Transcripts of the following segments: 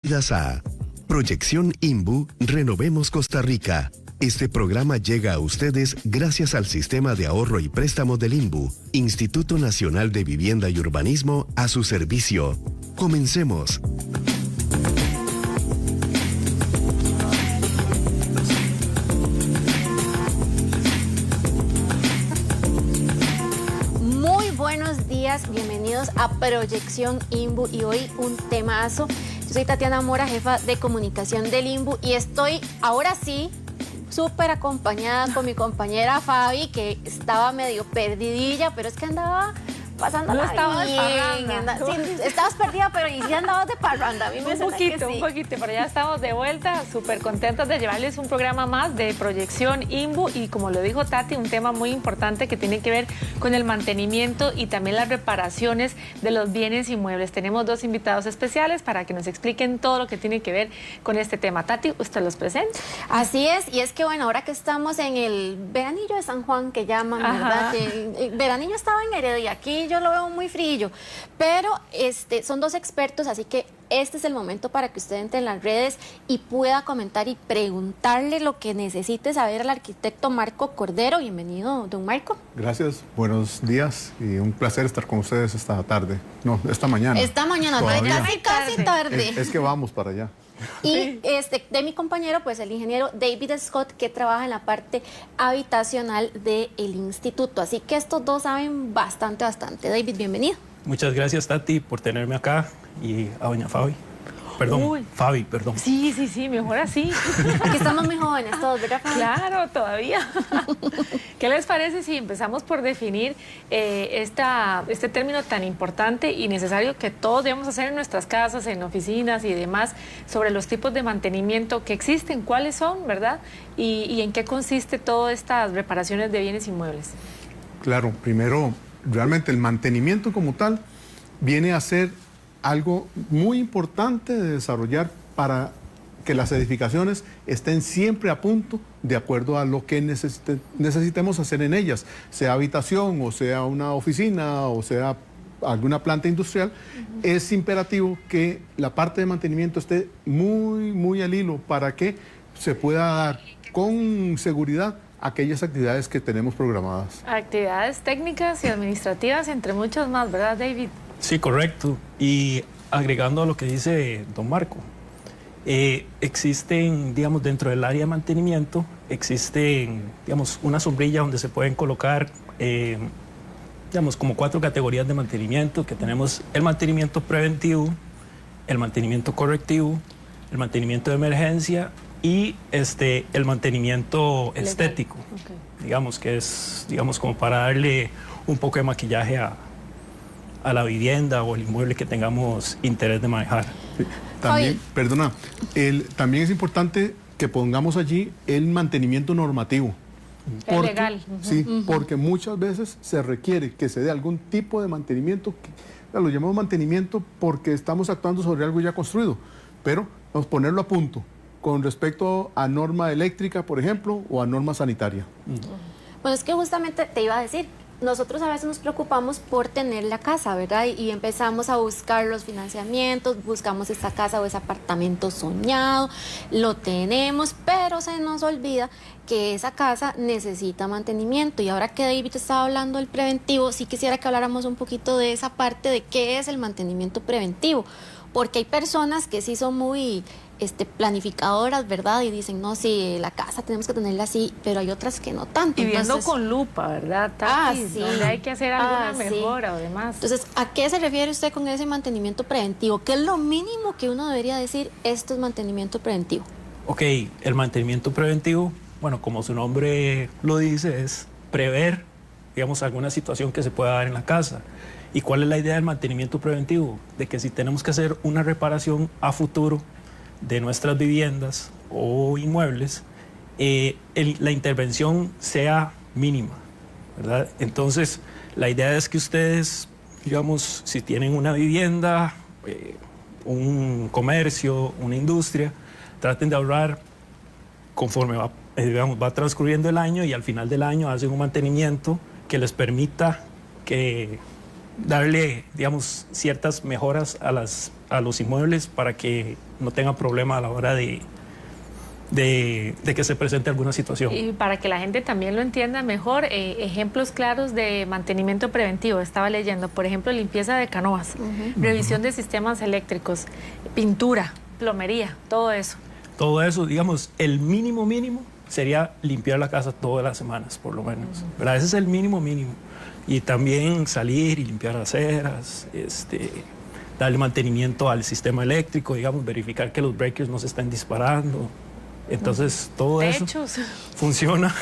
Bienvenidas a Proyección INBU Renovemos Costa Rica. Este programa llega a ustedes gracias al Sistema de Ahorro y Préstamo del INBU, Instituto Nacional de Vivienda y Urbanismo, a su servicio. Comencemos. Muy buenos días, bienvenidos a Proyección INBU y hoy un temazo. Yo soy Tatiana Mora, jefa de comunicación del INBU y estoy ahora sí súper acompañada con mi compañera Fabi, que estaba medio perdidilla, pero es que andaba pasándola bien. Sí, estabas perdida, pero y sí andabas de parranda. A mí me un poquito, pero ya estamos de vuelta, súper contentos de llevarles un programa más de Proyección INBU y como lo dijo Tati, un tema muy importante que tiene que ver con el mantenimiento y también las reparaciones de los bienes inmuebles. Tenemos dos invitados especiales para que nos expliquen todo lo que tiene que ver con este tema. Tati, ¿usted los presenta? Así es, y es que bueno, ahora que estamos en el veranillo de San Juan, que llaman, ¿verdad? Que el veranillo estaba en Heredia, aquí yo lo veo muy frío, pero son dos expertos, así que este es el momento para que usted entre en las redes y pueda comentar y preguntarle lo que necesite saber al arquitecto Marco Cordero. Bienvenido, don Marco. Gracias, buenos días y un placer estar con ustedes esta tarde. No, esta mañana. Esta mañana, casi tarde. Es que vamos para allá. Y de mi compañero, pues el ingeniero David Scott, que trabaja en la parte habitacional del instituto. Así que estos dos saben bastante. David, bienvenido. Muchas gracias, Tati, por tenerme acá y a doña Fabi. Perdón, Fabi, perdón. Sí, mejor así. Aquí estamos muy jóvenes todos, ¿verdad, Fabi? Claro, todavía. ¿Qué les parece si empezamos por definir este término tan importante y necesario que todos debemos hacer en nuestras casas, en oficinas y demás, sobre los tipos de mantenimiento que existen, cuáles son, ¿verdad? Y en qué consiste todas estas reparaciones de bienes inmuebles. Claro, primero, realmente el mantenimiento como tal viene a ser algo muy importante de desarrollar para que las edificaciones estén siempre a punto de acuerdo a lo que necesitemos hacer en ellas, sea habitación o sea una oficina o sea alguna planta industrial. Es imperativo que la parte de mantenimiento esté muy al hilo para que se pueda dar con seguridad aquellas actividades que tenemos programadas. Actividades técnicas y administrativas, entre muchas más, ¿verdad, David? Sí, correcto. Y agregando a lo que dice don Marco, existen, digamos, dentro del área de mantenimiento, existen, digamos, una sombrilla donde se pueden colocar, digamos, como 4 categorías de mantenimiento, que tenemos el mantenimiento preventivo, el mantenimiento correctivo, el mantenimiento de emergencia y el mantenimiento estético, digamos, que es, digamos, como para darle un poco de maquillaje a la vivienda o el inmueble que tengamos interés de manejar. Sí, también, perdona, también es importante que pongamos allí el mantenimiento normativo. El legal. Sí, porque muchas veces se requiere que se dé algún tipo de mantenimiento, lo llamamos mantenimiento porque estamos actuando sobre algo ya construido, pero vamos a ponerlo a punto con respecto a norma eléctrica, por ejemplo, o a norma sanitaria. Bueno, es que justamente te iba a decir, nosotros a veces nos preocupamos por tener la casa, ¿verdad? Y empezamos a buscar los financiamientos, buscamos esa casa o ese apartamento soñado, lo tenemos, pero se nos olvida que esa casa necesita mantenimiento. Y ahora que David estaba hablando del preventivo, sí quisiera que habláramos un poquito de esa parte de qué es el mantenimiento preventivo, porque hay personas que sí son muy planificadoras, ¿verdad? Y dicen, no, sí, la casa tenemos que tenerla así, pero hay otras que no tanto. Y viendo con lupa, ¿verdad, Tati? Sí. Donde hay que hacer alguna mejora o demás. Entonces, ¿a qué se refiere usted con ese mantenimiento preventivo? ¿Qué es lo mínimo que uno debería decir, esto es mantenimiento preventivo? Ok, el mantenimiento preventivo, bueno, como su nombre lo dice, es prever, digamos, alguna situación que se pueda dar en la casa. ¿Y cuál es la idea del mantenimiento preventivo? De que si tenemos que hacer una reparación a futuro de nuestras viviendas o inmuebles, la intervención sea mínima, ¿verdad? Entonces, la idea es que ustedes, digamos, si tienen una vivienda, un comercio, una industria, traten de ahorrar conforme va transcurriendo el año y al final del año hacen un mantenimiento que les permita que darle, digamos, ciertas mejoras a los inmuebles para que no tengan problema a la hora de que se presente alguna situación. Y para que la gente también lo entienda mejor, ejemplos claros de mantenimiento preventivo. Estaba leyendo, por ejemplo, limpieza de canoas, revisión de sistemas eléctricos, pintura, plomería, todo eso. Todo eso, digamos, el mínimo sería limpiar la casa todas las semanas, por lo menos. ¿Verdad? Ese es el mínimo. Y también salir y limpiar aceras, darle mantenimiento al sistema eléctrico, digamos, verificar que los breakers no se estén disparando. Entonces, todo eso funciona,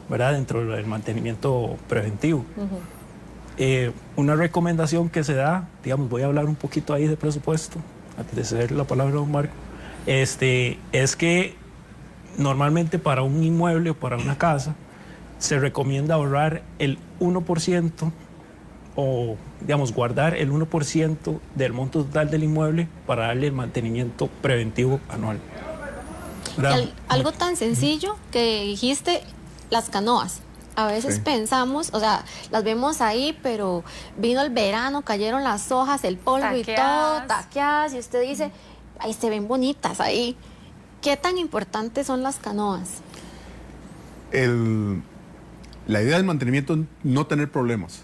¿verdad? Dentro del mantenimiento preventivo. Una recomendación que se da, digamos, voy a hablar un poquito ahí de presupuesto, antes de ceder la palabra a don Marco, es que normalmente para un inmueble o para una casa se recomienda ahorrar el 1% o, digamos, guardar el 1% del monto total del inmueble para darle el mantenimiento preventivo anual. Algo tan sencillo que dijiste, las canoas. A veces pensamos, o sea, las vemos ahí, pero vino el verano, cayeron las hojas, el polvo y todo, taqueadas, y usted dice, ahí se ven bonitas ahí. ¿Qué tan importantes son las canoas? La idea del mantenimiento es no tener problemas.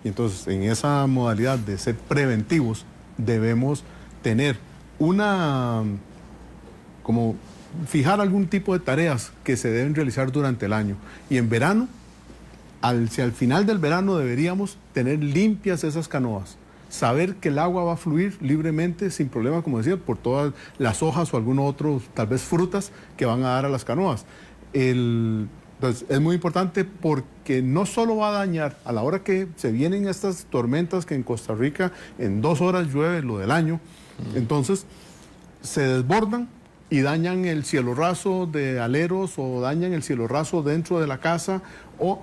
Y entonces, en esa modalidad de ser preventivos, debemos tener como fijar algún tipo de tareas que se deben realizar durante el año. Y en verano, si al final del verano deberíamos tener limpias esas canoas. Saber que el agua va a fluir libremente, sin problema, como decía, por todas las hojas o algunos otros, tal vez frutas, que van a dar a las canoas. Entonces, es muy importante porque no solo va a dañar a la hora que se vienen estas tormentas que en Costa Rica en 2 horas llueve lo del año, entonces se desbordan y dañan el cielo raso de aleros o dañan el cielo raso dentro de la casa, o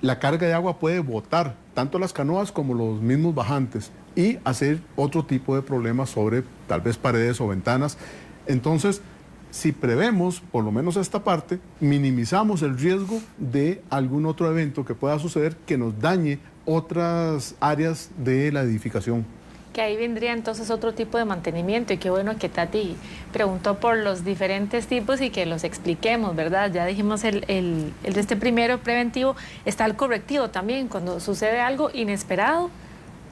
la carga de agua puede botar tanto las canoas como los mismos bajantes y hacer otro tipo de problemas sobre tal vez paredes o ventanas. Entonces, si prevemos por lo menos esta parte, minimizamos el riesgo de algún otro evento que pueda suceder que nos dañe otras áreas de la edificación. Que ahí vendría entonces otro tipo de mantenimiento, y qué bueno que Tati preguntó por los diferentes tipos y que los expliquemos, ¿verdad? Ya dijimos el de este primero preventivo, está el correctivo también, cuando sucede algo inesperado,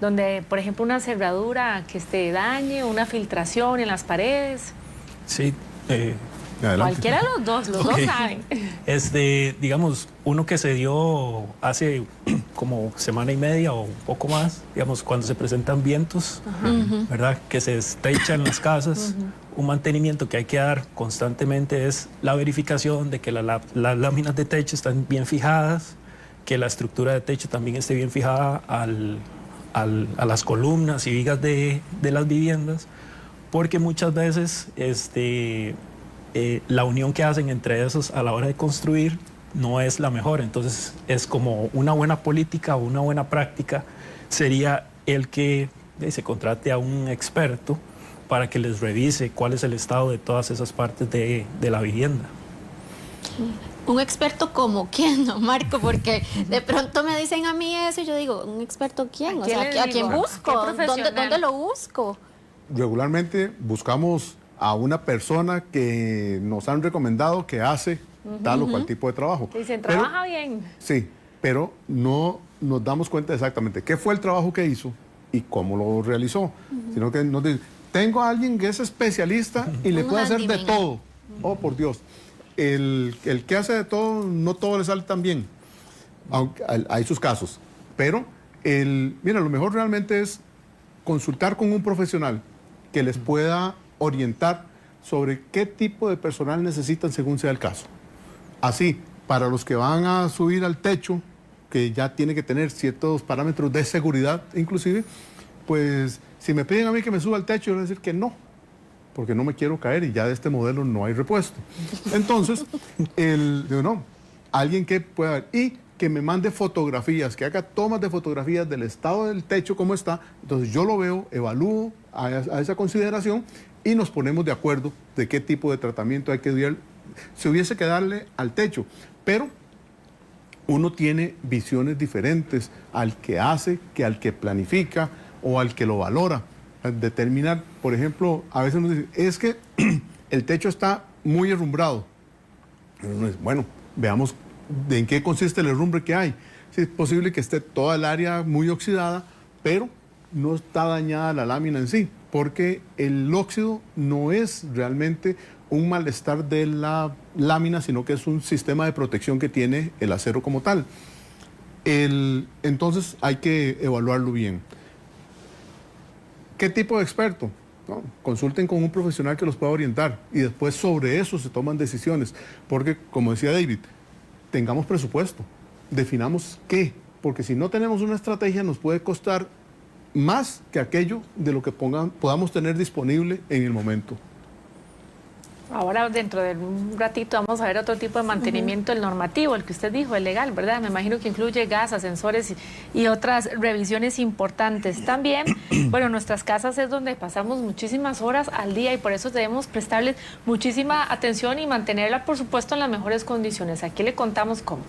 donde por ejemplo una cerradura que dañe, una filtración en las paredes. Sí, cualquiera de los dos saben. Digamos, uno que se dio hace como semana y media o un poco más, digamos, cuando se presentan vientos, ¿verdad? Que se estrechan las casas, un mantenimiento que hay que dar constantemente es la verificación de que las láminas de techo están bien fijadas, que la estructura de techo también esté bien fijada a las columnas y vigas de las viviendas, porque muchas veces la unión que hacen entre esos a la hora de construir no es la mejor. Entonces es como una buena política o una buena práctica sería el que se contrate a un experto para que les revise cuál es el estado de todas esas partes de la vivienda. ¿Un experto como quién, no, Marco? Porque de pronto me dicen a mí eso y yo digo, ¿un experto quién? O sea, ¿a quién busco? ¿Dónde lo busco? Regularmente buscamos a una persona que nos han recomendado que hace tal o cual tipo de trabajo. Dicen, trabaja bien. Sí, pero no nos damos cuenta exactamente qué fue el trabajo que hizo y cómo lo realizó. Sino que nos dicen, tengo a alguien que es especialista y le puede hacer de todo. Oh, por Dios. El que hace de todo, no todo le sale tan bien. Aunque hay sus casos. Pero, mira, lo mejor realmente es consultar con un profesional que les pueda orientar sobre qué tipo de personal necesitan según sea el caso. Así, para los que van a subir al techo, que ya tiene que tener ciertos parámetros de seguridad inclusive, pues si me piden a mí que me suba al techo, yo voy a decir que no, porque no me quiero caer y ya de este modelo no hay repuesto. Entonces, digo, no, alguien que pueda ver y que me mande fotografías, que haga tomas de fotografías del estado del techo, cómo está. Entonces yo lo veo, evalúo a esa consideración y nos ponemos de acuerdo de qué tipo de tratamiento hay que dar, si hubiese que darle al techo. Pero uno tiene visiones diferentes al que hace, que al que planifica o al que lo valora. Determinar, por ejemplo, a veces nos dicen, es que el techo está muy herrumbrado. Bueno, veamos en qué consiste el herrumbre que hay. Sí, es posible que esté toda el área muy oxidada, pero no está dañada la lámina en sí, porque el óxido no es realmente un malestar de la lámina, sino que es un sistema de protección que tiene el acero como tal. Entonces hay que evaluarlo bien. ¿Qué tipo de experto? No, consulten con un profesional que los pueda orientar y después sobre eso se toman decisiones, porque como decía David, tengamos presupuesto, definamos qué, porque si no tenemos una estrategia nos puede costar más que aquello de lo que podamos tener disponible en el momento. Ahora, dentro de un ratito, vamos a ver otro tipo de mantenimiento, el normativo, el que usted dijo, el legal, ¿verdad? Me imagino que incluye gas, ascensores y otras revisiones importantes. También, bueno, nuestras casas es donde pasamos muchísimas horas al día y por eso debemos prestarles muchísima atención y mantenerla, por supuesto, en las mejores condiciones. Aquí le contamos cómo.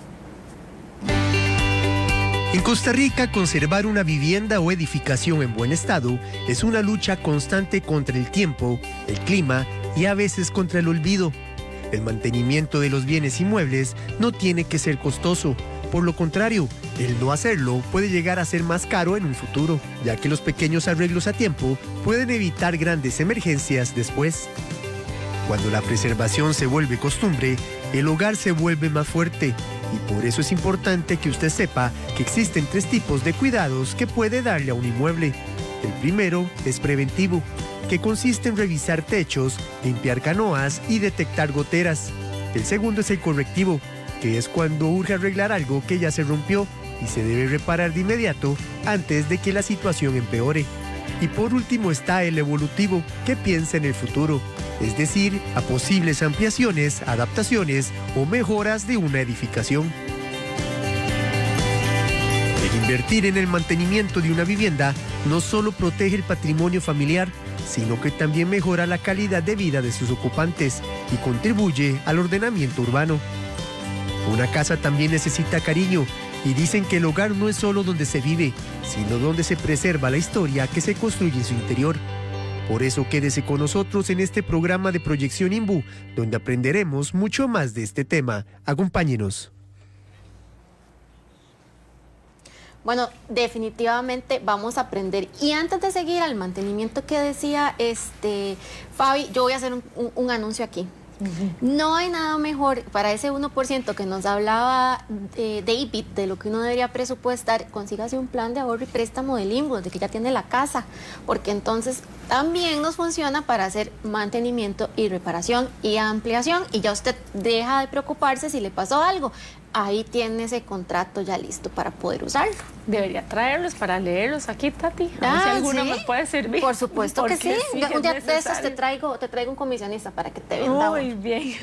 En Costa Rica, conservar una vivienda o edificación en buen estado es una lucha constante contra el tiempo, el clima y a veces contra el olvido. El mantenimiento de los bienes inmuebles no tiene que ser costoso. Por lo contrario, el no hacerlo puede llegar a ser más caro en un futuro, ya que los pequeños arreglos a tiempo pueden evitar grandes emergencias después. Cuando la preservación se vuelve costumbre, el hogar se vuelve más fuerte. Y por eso es importante que usted sepa que existen 3 tipos de cuidados que puede darle a un inmueble. El primero es preventivo, que consiste en revisar techos, limpiar canoas y detectar goteras. El segundo es el correctivo, que es cuando urge arreglar algo que ya se rompió y se debe reparar de inmediato antes de que la situación empeore. Y por último está el evolutivo, que piensa en el futuro, es decir, a posibles ampliaciones, adaptaciones o mejoras de una edificación. El invertir en el mantenimiento de una vivienda no solo protege el patrimonio familiar, sino que también mejora la calidad de vida de sus ocupantes y contribuye al ordenamiento urbano. Una casa también necesita cariño, y dicen que el hogar no es solo donde se vive, sino donde se preserva la historia que se construye en su interior. Por eso quédese con nosotros en este programa de Proyección INBU, donde aprenderemos mucho más de este tema. Acompáñenos. Bueno, definitivamente vamos a aprender. Y antes de seguir al mantenimiento que decía Fabi, yo voy a hacer un anuncio aquí. No hay nada mejor para ese 1% que nos hablaba David, de lo que uno debería presupuestar. Consígase un plan de ahorro y préstamo del INBU, de que ya tiene la casa, porque entonces también nos funciona para hacer mantenimiento y reparación y ampliación, y ya usted deja de preocuparse si le pasó algo. Ahí tiene ese contrato ya listo para poder usarlo. Debería traerlos para leerlos aquí, Tati. A ver si alguno me puede servir. Por supuesto que sí. Un día de esos te traigo un comisionista para que te venda. Muy bien.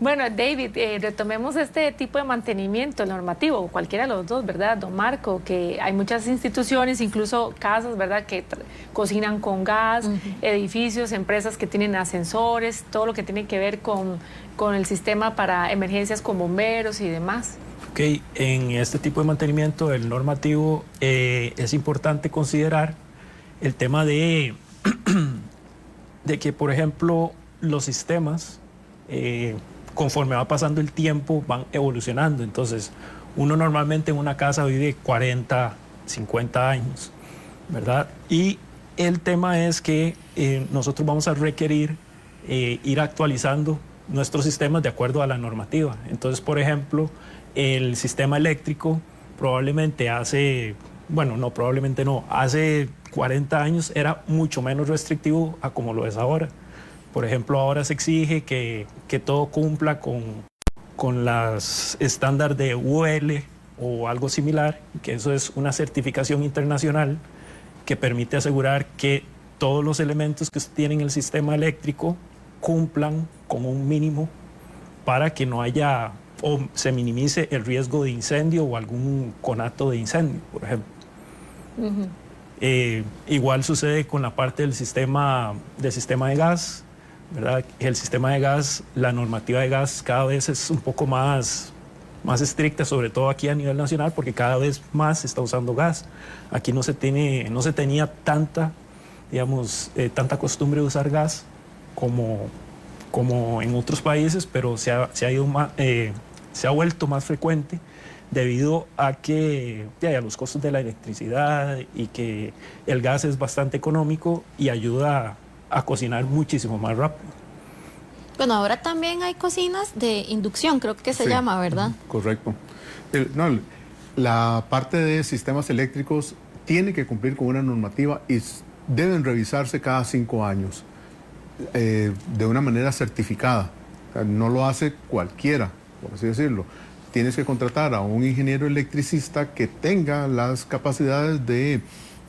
Bueno, David, retomemos este tipo de mantenimiento normativo, cualquiera de los dos, ¿verdad? Don Marco, que hay muchas instituciones, incluso casas, ¿verdad?, que cocinan con gas, edificios, empresas que tienen ascensores, todo lo que tiene que ver con el sistema para emergencias con bomberos y demás. Ok, en este tipo de mantenimiento, el normativo, es importante considerar el tema de que, por ejemplo, los sistemas, conforme va pasando el tiempo, van evolucionando. Entonces, uno normalmente en una casa vive 40, 50 años, ¿verdad? Y el tema es que nosotros vamos a requerir ir actualizando nuestros sistemas de acuerdo a la normativa. Entonces, por ejemplo, el sistema eléctrico probablemente hace 40 años era mucho menos restrictivo a como lo es ahora. Por ejemplo, ahora se exige que todo cumpla con las estándares de UL o algo similar, que eso es una certificación internacional que permite asegurar que todos los elementos que tienen el sistema eléctrico cumplan con un mínimo para que no haya o se minimice el riesgo de incendio o algún conato de incendio, por ejemplo. Igual sucede con la parte del sistema de gas, ¿verdad? El sistema de gas, la normativa de gas cada vez es un poco más más estrictas, sobre todo aquí a nivel nacional, porque cada vez más se está usando gas. Aquí no se tenía tanta, digamos, tanta costumbre de usar gas como en otros países, pero se ha vuelto más frecuente debido a los costos de la electricidad y que el gas es bastante económico y ayuda a cocinar muchísimo más rápido. Bueno, ahora también hay cocinas de inducción, creo que se llama, ¿verdad? Correcto. La parte de sistemas eléctricos tiene que cumplir con una normativa y deben revisarse cada 5 años de una manera certificada. O sea, no lo hace cualquiera, por así decirlo. Tienes que contratar a un ingeniero electricista que tenga las capacidades que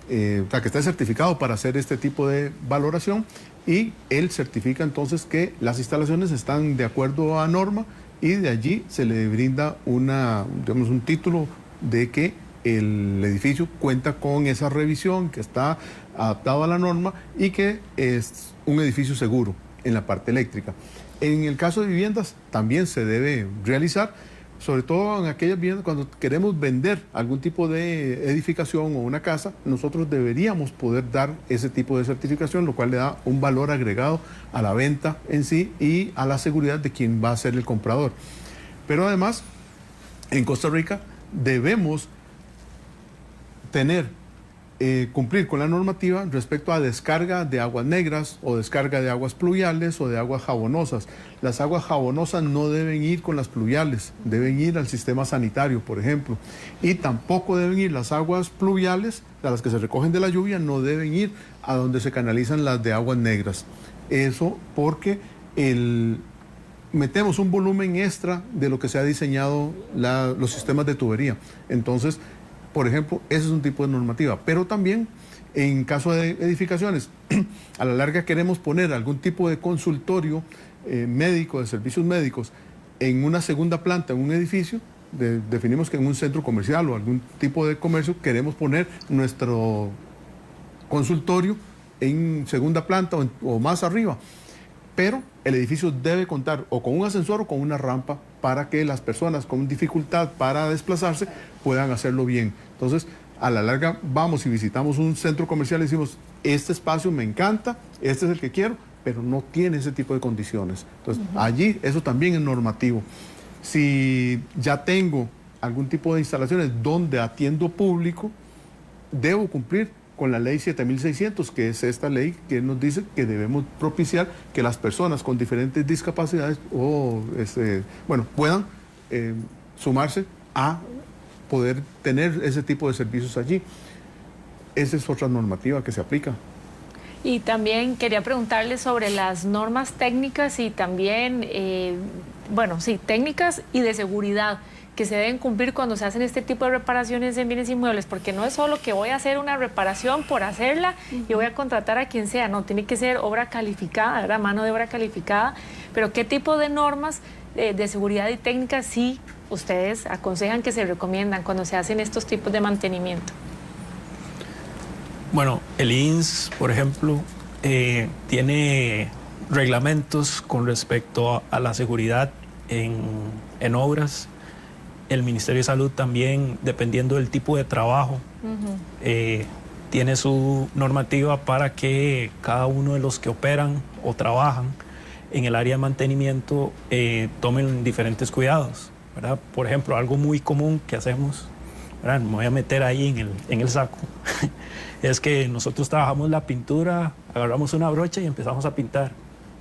esté certificado para hacer este tipo de valoración, y él certifica entonces que las instalaciones están de acuerdo a norma, y de allí se le brinda un título de que el edificio cuenta con esa revisión, que está adaptado a la norma y que es un edificio seguro en la parte eléctrica. En el caso de viviendas también se debe realizar, sobre todo en aquellas viviendas cuando queremos vender algún tipo de edificación o una casa. Nosotros deberíamos poder dar ese tipo de certificación, lo cual le da un valor agregado a la venta en sí y a la seguridad de quien va a ser el comprador. Pero además, en Costa Rica debemos cumplir con la normativa respecto a descarga de aguas negras o descarga de aguas pluviales o de aguas jabonosas. Las aguas jabonosas no deben ir con las pluviales, deben ir al sistema sanitario, por ejemplo. Y tampoco deben ir las aguas pluviales, a las que se recogen de la lluvia, no deben ir a donde se canalizan las de aguas negras. Eso porque metemos un volumen extra de lo que se ha diseñado los sistemas de tubería. Entonces, por ejemplo, ese es un tipo de normativa. Pero también, en caso de edificaciones, a la larga queremos poner algún tipo de consultorio médico, de servicios médicos, en una segunda planta, en un edificio. Definimos que en un centro comercial o algún tipo de comercio queremos poner nuestro consultorio en segunda planta o más arriba. Pero el edificio debe contar o con un ascensor o con una rampa para que las personas con dificultad para desplazarse puedan hacerlo bien. Entonces, a la larga vamos y visitamos un centro comercial y decimos, este espacio me encanta, este es el que quiero, pero no tiene ese tipo de condiciones. Entonces, allí eso también es normativo. Si ya tengo algún tipo de instalaciones donde atiendo público, debo cumplir con la ley 7600, que es esta ley que nos dice que debemos propiciar que las personas con diferentes discapacidades puedan sumarse a poder tener ese tipo de servicios allí. Esa es otra normativa que se aplica. Y también quería preguntarle sobre las normas técnicas y también, técnicas y de seguridad que se deben cumplir cuando se hacen este tipo de reparaciones en bienes inmuebles, porque no es solo que voy a hacer una reparación por hacerla y voy a contratar a quien sea, no, tiene que ser obra calificada, ¿verdad? Mano de obra calificada, pero ¿qué tipo de normas de seguridad y técnicas sí ustedes aconsejan que se recomiendan cuando se hacen estos tipos de mantenimiento? Bueno, el INS, por ejemplo, tiene reglamentos con respecto a la seguridad en obras. El Ministerio de Salud también, dependiendo del tipo de trabajo, tiene su normativa para que cada uno de los que operan o trabajan en el área de mantenimiento tomen diferentes cuidados, ¿verdad? Por ejemplo, algo muy común que hacemos, ¿verdad? Me voy a meter ahí en el saco, es que nosotros trabajamos la pintura, agarramos una brocha y empezamos a pintar,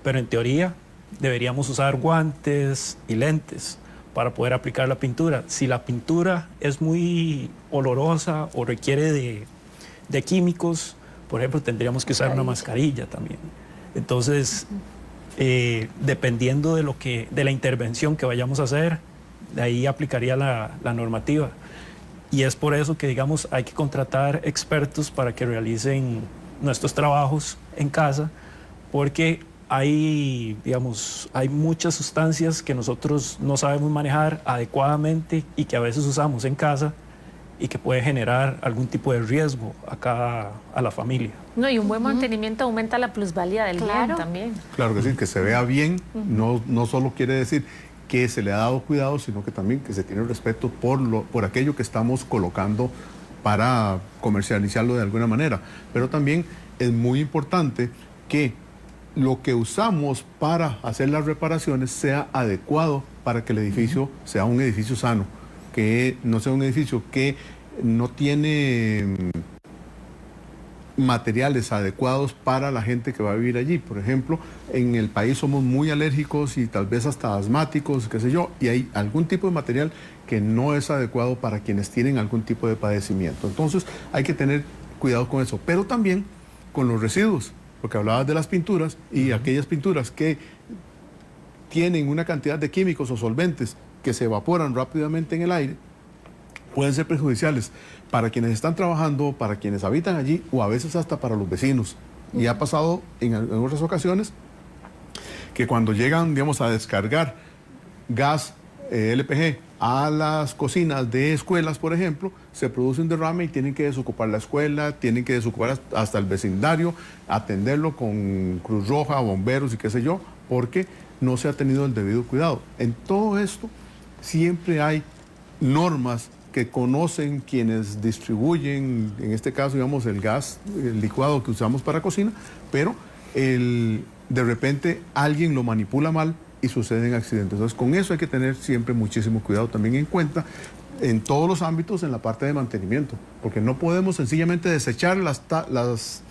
pero en teoría deberíamos usar guantes y lentes para poder aplicar la pintura. Si la pintura es muy olorosa o requiere de químicos, por ejemplo, tendríamos que usar una mascarilla también. Entonces, dependiendo de la intervención que vayamos a hacer, de ahí aplicaría la normativa. Y es por eso que, digamos, hay que contratar expertos para que realicen nuestros trabajos en casa, porque hay muchas sustancias que nosotros no sabemos manejar adecuadamente y que a veces usamos en casa y que puede generar algún tipo de riesgo a la familia. No, y un buen mantenimiento aumenta la plusvalía del bien también. Claro que sí, que se vea bien, no solo quiere decir que se le ha dado cuidado, sino que también que se tiene respeto por aquello que estamos colocando para comercializarlo de alguna manera. Pero también es muy importante que lo que usamos para hacer las reparaciones sea adecuado para que el edificio sea un edificio sano, que no sea un edificio que no tiene materiales adecuados para la gente que va a vivir allí. Por ejemplo, en el país somos muy alérgicos y tal vez hasta asmáticos, qué sé yo, y hay algún tipo de material que no es adecuado para quienes tienen algún tipo de padecimiento. Entonces hay que tener cuidado con eso, pero también con los residuos, porque hablabas de las pinturas y aquellas pinturas que tienen una cantidad de químicos o solventes que se evaporan rápidamente en el aire, pueden ser perjudiciales para quienes están trabajando, para quienes habitan allí o a veces hasta para los vecinos. Y ha pasado en otras ocasiones que cuando llegan, digamos, a descargar gas LPG a las cocinas de escuelas, por ejemplo, se produce un derrame y tienen que desocupar la escuela, tienen que desocupar hasta el vecindario, atenderlo con Cruz Roja, bomberos y qué sé yo, porque no se ha tenido el debido cuidado. En todo esto siempre hay normas que conocen quienes distribuyen, en este caso, digamos, el gas licuado que usamos para cocina, pero de repente alguien lo manipula mal y suceden accidentes. Entonces, con eso hay que tener siempre muchísimo cuidado también en cuenta en todos los ámbitos en la parte de mantenimiento, porque no podemos sencillamente desechar las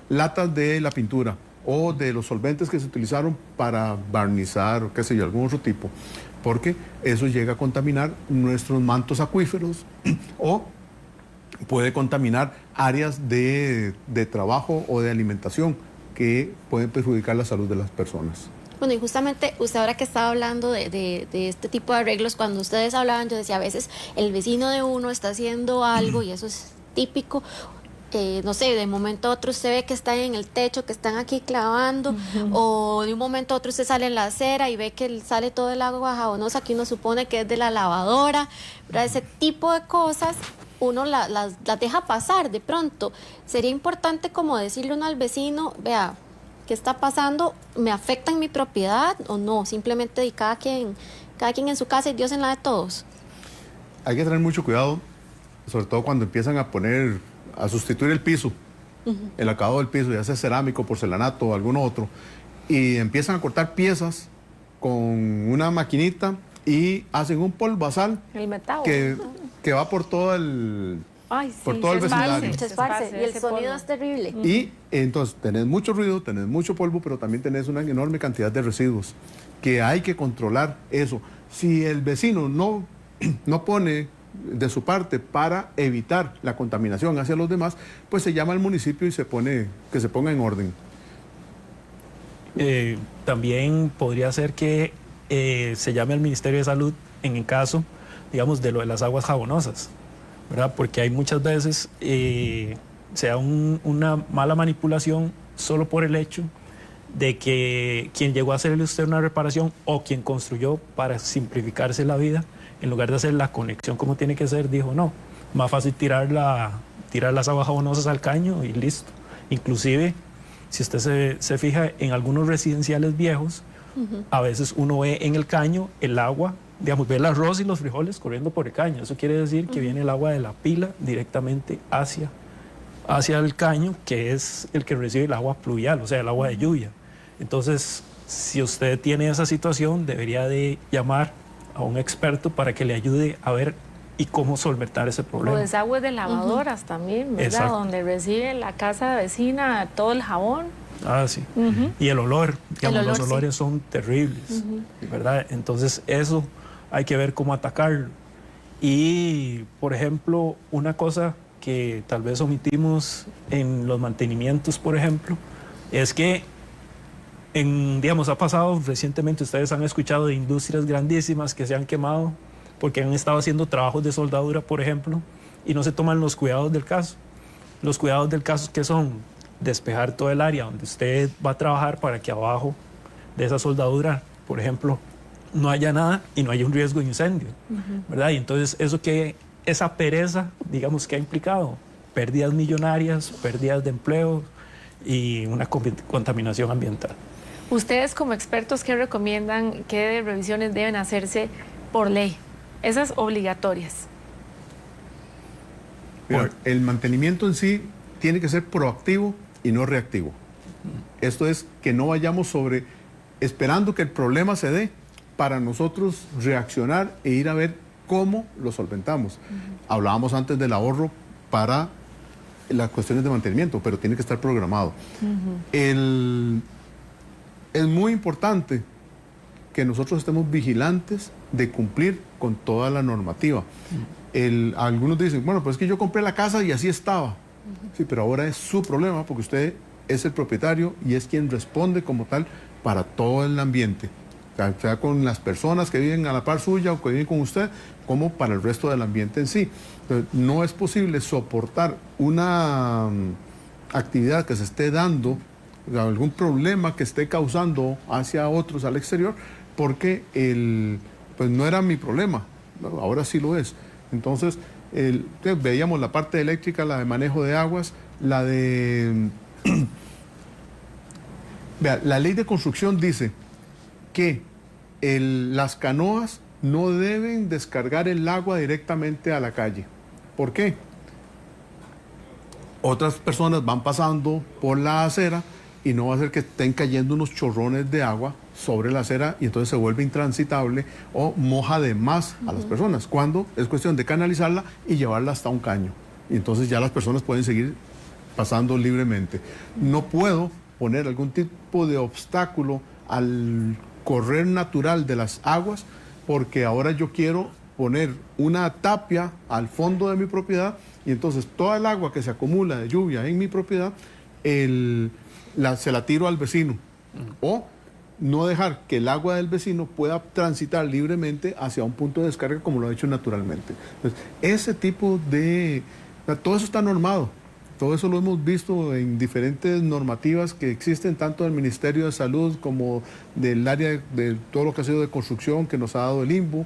latas de la pintura o de los solventes que se utilizaron para barnizar o qué sé yo, algún otro tipo, porque eso llega a contaminar nuestros mantos acuíferos o puede contaminar áreas de trabajo o de alimentación que pueden perjudicar la salud de las personas. Bueno, y justamente usted ahora que estaba hablando de este tipo de arreglos, cuando ustedes hablaban, yo decía, a veces el vecino de uno está haciendo algo y eso es típico. No sé, de un momento a otro usted ve que están en el techo, que están aquí clavando, o de un momento a otro usted sale en la acera y ve que sale todo el agua jabonosa que uno supone que es de la lavadora, ¿verdad? Ese tipo de cosas uno las deja pasar de pronto. Sería importante como decirle uno al vecino, vea, ¿qué está pasando? ¿Me afecta en mi propiedad o no? Simplemente cada quien en su casa y Dios en la de todos. Hay que tener mucho cuidado, sobre todo cuando empiezan a sustituir el piso, el acabado del piso, ya sea cerámico, porcelanato o algún otro, y empiezan a cortar piezas con una maquinita y hacen un polvazal El metal. que va por todo el... Ay, sí, por todo el vecindario. Se esparce, y el sonido es terrible. Y entonces tenés mucho ruido, tenés mucho polvo, pero también tenés una enorme cantidad de residuos que hay que controlar eso. Si el vecino no pone de su parte para evitar la contaminación hacia los demás, pues se llama al municipio y que se ponga en orden. También podría ser que se llame al Ministerio de Salud en el caso, digamos, de lo de las aguas jabonosas, ¿verdad? Porque hay muchas veces se da una mala manipulación solo por el hecho de que quien llegó a hacerle usted una reparación o quien construyó para simplificarse la vida, en lugar de hacer la conexión como tiene que ser, dijo no, más fácil tirar las aguas jabonosas al caño y listo. Inclusive, si usted se fija en algunos residenciales viejos, a veces uno ve en el caño el agua, digamos, ve el arroz y los frijoles corriendo por el caño. Eso quiere decir que viene el agua de la pila directamente hacia el caño, que es el que recibe el agua pluvial, o sea, el agua de lluvia. Entonces, si usted tiene esa situación, debería de llamar a un experto para que le ayude a ver y cómo solventar ese problema. O desagües de lavadoras también, ¿verdad? Exacto. Donde recibe la casa vecina todo el jabón. Ah, sí. Y el olor, digamos, los olores son terribles, ¿verdad? Entonces, eso hay que ver cómo atacarlo. Y, por ejemplo, una cosa que tal vez omitimos en los mantenimientos, por ejemplo, es que digamos, ha pasado recientemente, ustedes han escuchado de industrias grandísimas que se han quemado porque han estado haciendo trabajos de soldadura, por ejemplo, y no se toman los cuidados del caso. Los cuidados del caso, ¿qué son? Despejar todo el área donde usted va a trabajar para que abajo de esa soldadura, por ejemplo, no haya nada y no haya un riesgo de incendio, ¿verdad? Y entonces esa pereza, digamos, que ha implicado pérdidas millonarias, pérdidas de empleo y una contaminación ambiental. Ustedes como expertos, ¿qué recomiendan? ¿Qué revisiones deben hacerse por ley? Esas obligatorias. Mira, el mantenimiento en sí tiene que ser proactivo y no reactivo. Esto es que no vayamos esperando que el problema se dé para nosotros reaccionar e ir a ver cómo lo solventamos. Hablábamos antes del ahorro para las cuestiones de mantenimiento, pero tiene que estar programado. Es muy importante que nosotros estemos vigilantes de cumplir con toda la normativa. Algunos dicen, bueno, pues es que yo compré la casa y así estaba. Sí, pero ahora es su problema porque usted es el propietario y es quien responde como tal para todo el ambiente. O sea, con las personas que viven a la par suya o que viven con usted, como para el resto del ambiente en sí. Entonces, no es posible soportar una actividad que se esté dando, algún problema que esté causando hacia otros al exterior, porque pues no era mi problema, ahora sí lo es. Entonces, veíamos la parte eléctrica, la de manejo de aguas, la de... Vea, la ley de construcción dice que las canoas no deben descargar el agua directamente a la calle. ¿Por qué? Otras personas van pasando por la acera y no va a ser que estén cayendo unos chorrones de agua sobre la acera y entonces se vuelve intransitable o moja de más a las personas, cuando es cuestión de canalizarla y llevarla hasta un caño. Y entonces ya las personas pueden seguir pasando libremente. No puedo poner algún tipo de obstáculo al correr natural de las aguas, porque ahora yo quiero poner una tapia al fondo de mi propiedad y entonces toda el agua que se acumula de lluvia en mi propiedad se la tiro al vecino. O no dejar que el agua del vecino pueda transitar libremente hacia un punto de descarga como lo ha hecho naturalmente. Entonces, ese tipo de... todo eso está normado. Todo eso lo hemos visto en diferentes normativas que existen, tanto del Ministerio de Salud como del área de todo lo que ha sido de construcción que nos ha dado el INBU,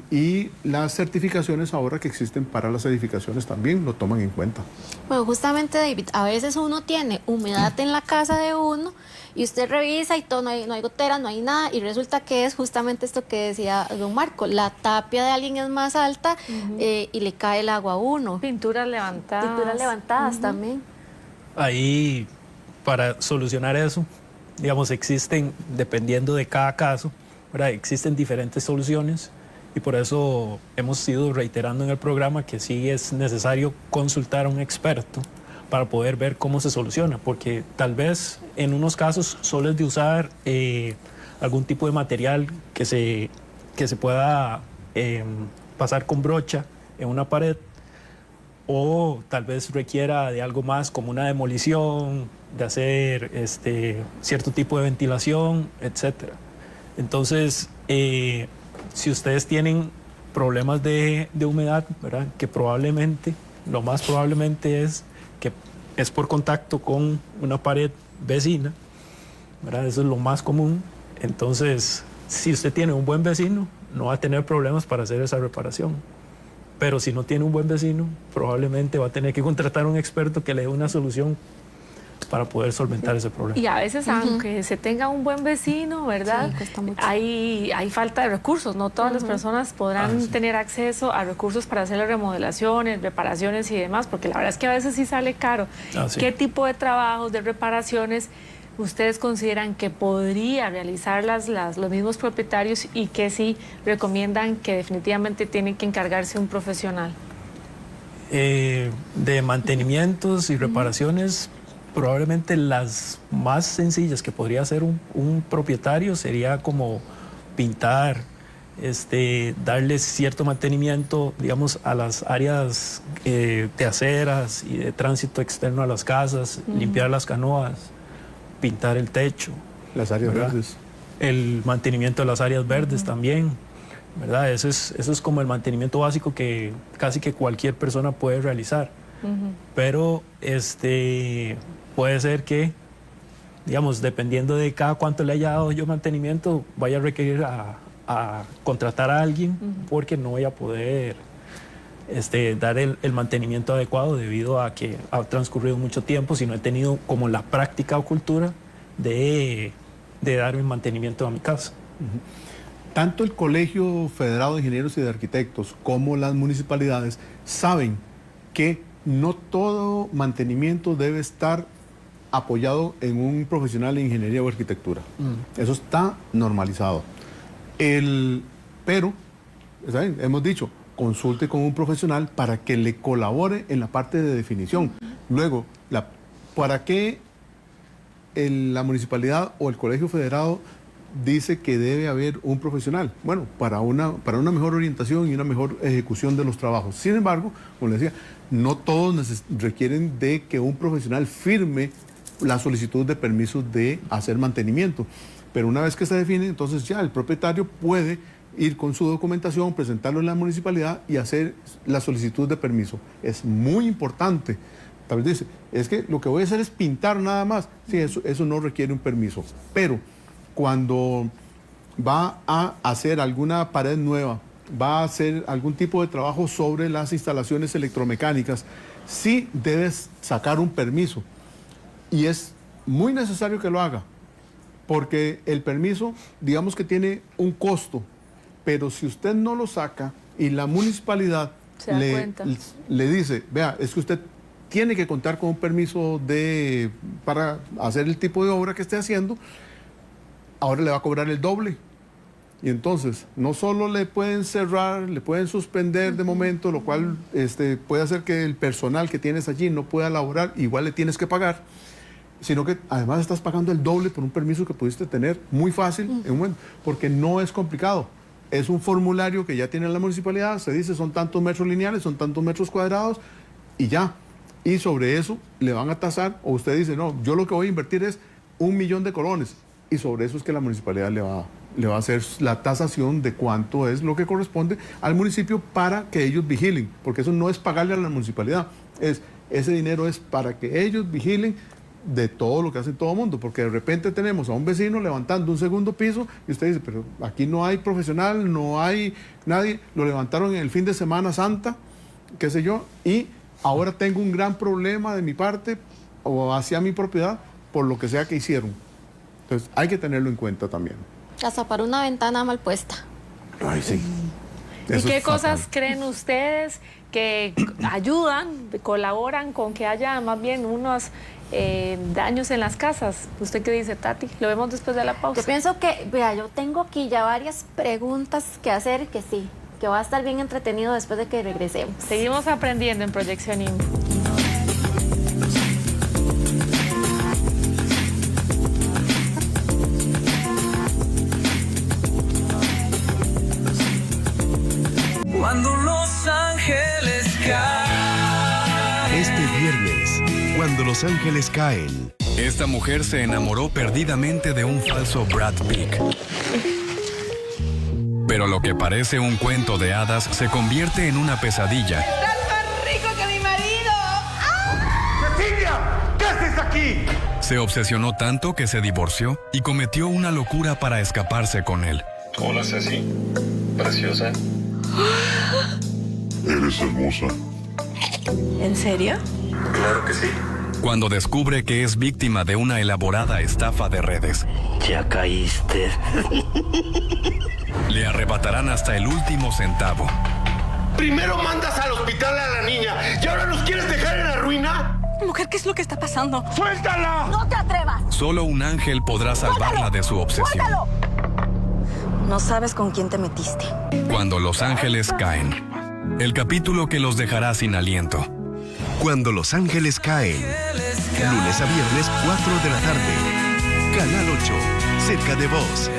y las certificaciones ahora que existen para las edificaciones también lo toman en cuenta. Bueno, justamente, David, a veces uno tiene humedad en la casa de uno y usted revisa y todo, no hay goteras, no hay nada, y resulta que es justamente esto que decía don Marco, la tapia de alguien es más alta y le cae el agua a uno. Pinturas levantadas. Pinturas levantadas también. Ahí, para solucionar eso, digamos, existen, dependiendo de cada caso, ¿verdad? Existen diferentes soluciones y por eso hemos ido reiterando en el programa que sí es necesario consultar a un experto para poder ver cómo se soluciona, porque tal vez en unos casos solo es de usar algún tipo de material que se pueda pasar con brocha en una pared, o tal vez requiera de algo más como una demolición, de hacer cierto tipo de ventilación, etc. Entonces, si ustedes tienen problemas de humedad, ¿verdad? Que probablemente, lo más probablemente es que es por contacto con una pared vecina, ¿verdad? Eso es lo más común. Entonces, si usted tiene un buen vecino, no va a tener problemas para hacer esa reparación. Pero si no tiene un buen vecino, probablemente va a tener que contratar a un experto que le dé una solución para poder solventar ese problema. Y a veces, aunque se tenga un buen vecino, ¿verdad? Sí, cuesta mucho. Hay falta de recursos. No todas las personas podrán tener acceso a recursos para hacer las remodelaciones, reparaciones y demás, porque la verdad es que a veces sí sale caro. Sí. ¿Qué tipo de trabajos, de reparaciones ustedes consideran que podría realizar los mismos propietarios y que sí recomiendan que definitivamente tienen que encargarse un profesional? De mantenimientos y reparaciones, probablemente las más sencillas que podría hacer un propietario sería como pintar, darles cierto mantenimiento, digamos, a las áreas de aceras y de tránsito externo a las casas, limpiar las canoas, pintar el techo. Las áreas ¿verdad? verdes. El mantenimiento de las áreas verdes también, ¿verdad? Eso es como el mantenimiento básico que casi que cualquier persona puede realizar. Pero puede ser que, digamos, dependiendo de cada cuánto le haya dado yo mantenimiento, vaya a requerir a contratar a alguien porque no voy a poder dar el mantenimiento adecuado debido a que ha transcurrido mucho tiempo, si no he tenido como la práctica o cultura de de dar el mantenimiento a mi casa. Tanto el Colegio Federado de Ingenieros y de Arquitectos como las municipalidades saben que no todo mantenimiento debe estar apoyado en un profesional de ingeniería o arquitectura. Eso está normalizado. Pero, ¿saben? Hemos dicho, consulte con un profesional para que le colabore en la parte de definición. Luego, ¿para qué la municipalidad o el Colegio Federado dice que debe haber un profesional? Bueno, para una mejor orientación y una mejor ejecución de los trabajos. Sin embargo, como les decía, no todos requieren de que un profesional firme la solicitud de permiso de hacer mantenimiento. Pero una vez que se define, entonces ya el propietario puede ir con su documentación, presentarlo en la municipalidad y hacer la solicitud de permiso. Es muy importante. Tal vez dice, es que lo que voy a hacer es pintar nada más. Sí, eso no requiere un permiso. Pero cuando va a hacer alguna pared nueva, va a hacer algún tipo de trabajo sobre las instalaciones electromecánicas, sí debes sacar un permiso. Y es muy necesario que lo haga, porque el permiso, digamos que tiene un costo, pero si usted no lo saca y la municipalidad le dice, vea, es que usted tiene que contar con un permiso para hacer el tipo de obra que esté haciendo, ahora le va a cobrar el doble. Y entonces, no solo le pueden cerrar, le pueden suspender de momento, lo cual puede hacer que el personal que tienes allí no pueda laborar, igual le tienes que pagar, sino que además estás pagando el doble por un permiso que pudiste tener muy fácil en un momento, porque no es complicado. Es un formulario que ya tiene la municipalidad, se dice son tantos metros lineales, son tantos metros cuadrados y ya. Y sobre eso le van a tasar, o usted dice, no, yo lo que voy a invertir es 1 millón de colones. Y sobre eso es que la municipalidad le va a hacer la tasación de cuánto es lo que corresponde al municipio para que ellos vigilen. Porque eso no es pagarle a la municipalidad, ese dinero es para que ellos vigilen de todo lo que hace todo el mundo, porque de repente tenemos a un vecino levantando un segundo piso y usted dice, pero aquí no hay profesional, no hay nadie, lo levantaron en el fin de Semana Santa, qué sé yo, y ahora tengo un gran problema de mi parte o hacia mi propiedad por lo que sea que hicieron. Entonces hay que tenerlo en cuenta también. Hasta para una ventana mal puesta. Ay, sí. ¿Y qué cosas creen ustedes que ayudan, colaboran con que haya más bien unos daños en las casas? ¿Usted qué dice, Tati? Lo vemos después de la pausa. Yo pienso que, vea, yo tengo aquí ya varias preguntas que hacer que sí, que va a estar bien entretenido después de que regresemos. Seguimos aprendiendo en Proyección INBU. Cuando los ángeles caen. Este viernes, cuando los ángeles caen. Esta mujer se enamoró perdidamente de un falso Brad Pitt. Pero lo que parece un cuento de hadas se convierte en una pesadilla. ¡Estás más rico que mi marido! ¡Cecilia! ¿Qué haces aquí? Se obsesionó tanto que se divorció y cometió una locura para escaparse con él. Hola, Ceci. Preciosa. Eres hermosa. ¿En serio? Claro que sí. Cuando descubre que es víctima de una elaborada estafa de redes. Ya caíste. Le arrebatarán hasta el último centavo. Primero mandas al hospital a la niña y ahora nos quieres dejar en la ruina. Mujer, ¿qué es lo que está pasando? ¡Suéltala! ¡No te atrevas! Solo un ángel podrá salvarla de su obsesión. ¡Suéltalo! No sabes con quién te metiste. Cuando los ángeles caen. El capítulo que los dejará sin aliento. Cuando los ángeles caen. Lunes a viernes, 4 de la tarde. Canal 8, cerca de vos.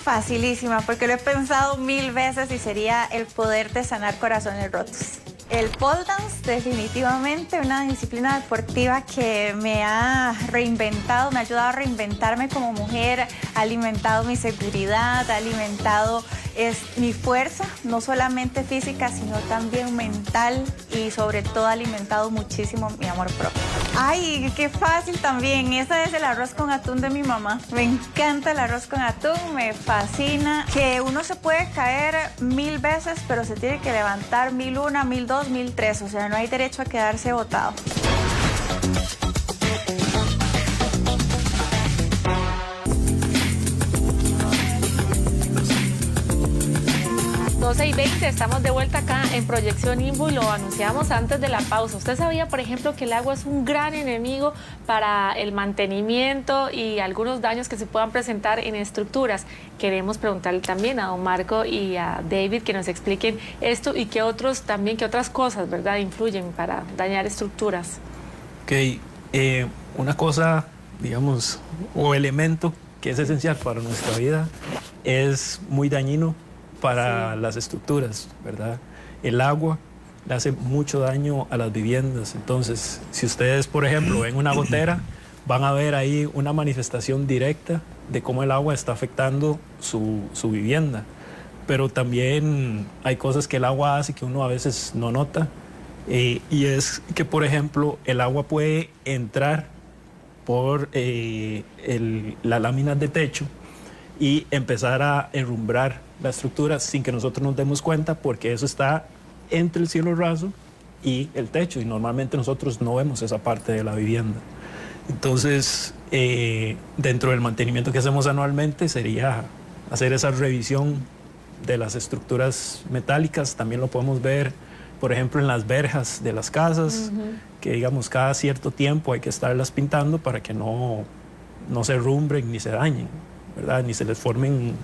Facilísima, porque lo he pensado 1000 veces y sería el poder de sanar corazones rotos. El pole dance, definitivamente una disciplina deportiva que me ha reinventado, me ha ayudado a reinventarme como mujer, ha alimentado mi seguridad, ha alimentado es mi fuerza, no solamente física, sino también mental y sobre todo ha alimentado muchísimo mi amor propio. ¡Ay, qué fácil también! Ese es el arroz con atún de mi mamá. Me encanta el arroz con atún, me fascina. Que uno se puede caer 1000 veces, pero se tiene que levantar 1001, 1002, 1003. O sea, no hay derecho a quedarse botado. 12:20, estamos de vuelta acá en Proyección INBU y lo anunciamos antes de la pausa. ¿Usted sabía, por ejemplo, que el agua es un gran enemigo para el mantenimiento y algunos daños que se puedan presentar en estructuras? Queremos preguntarle también a don Marco y a David que nos expliquen esto y qué otras cosas, ¿verdad?, influyen para dañar estructuras. Ok, una cosa, digamos, o elemento que es esencial para nuestra vida es muy dañino para las estructuras, ¿verdad? El agua le hace mucho daño a las viviendas. Entonces, si ustedes, por ejemplo, ven una gotera, van a ver ahí una manifestación directa de cómo el agua está afectando su vivienda. Pero también hay cosas que el agua hace que uno a veces no nota. Y es que, por ejemplo, el agua puede entrar por las láminas de techo y empezar a enrumbrar la estructura sin que nosotros nos demos cuenta, porque eso está entre el cielo raso y el techo, y normalmente nosotros no vemos esa parte de la vivienda. Entonces, dentro del mantenimiento que hacemos anualmente sería hacer esa revisión de las estructuras metálicas. También lo podemos ver, por ejemplo, en las verjas de las casas, que digamos cada cierto tiempo hay que estarlas pintando para que no se herrumbren ni se dañen, ¿verdad? Ni se les formen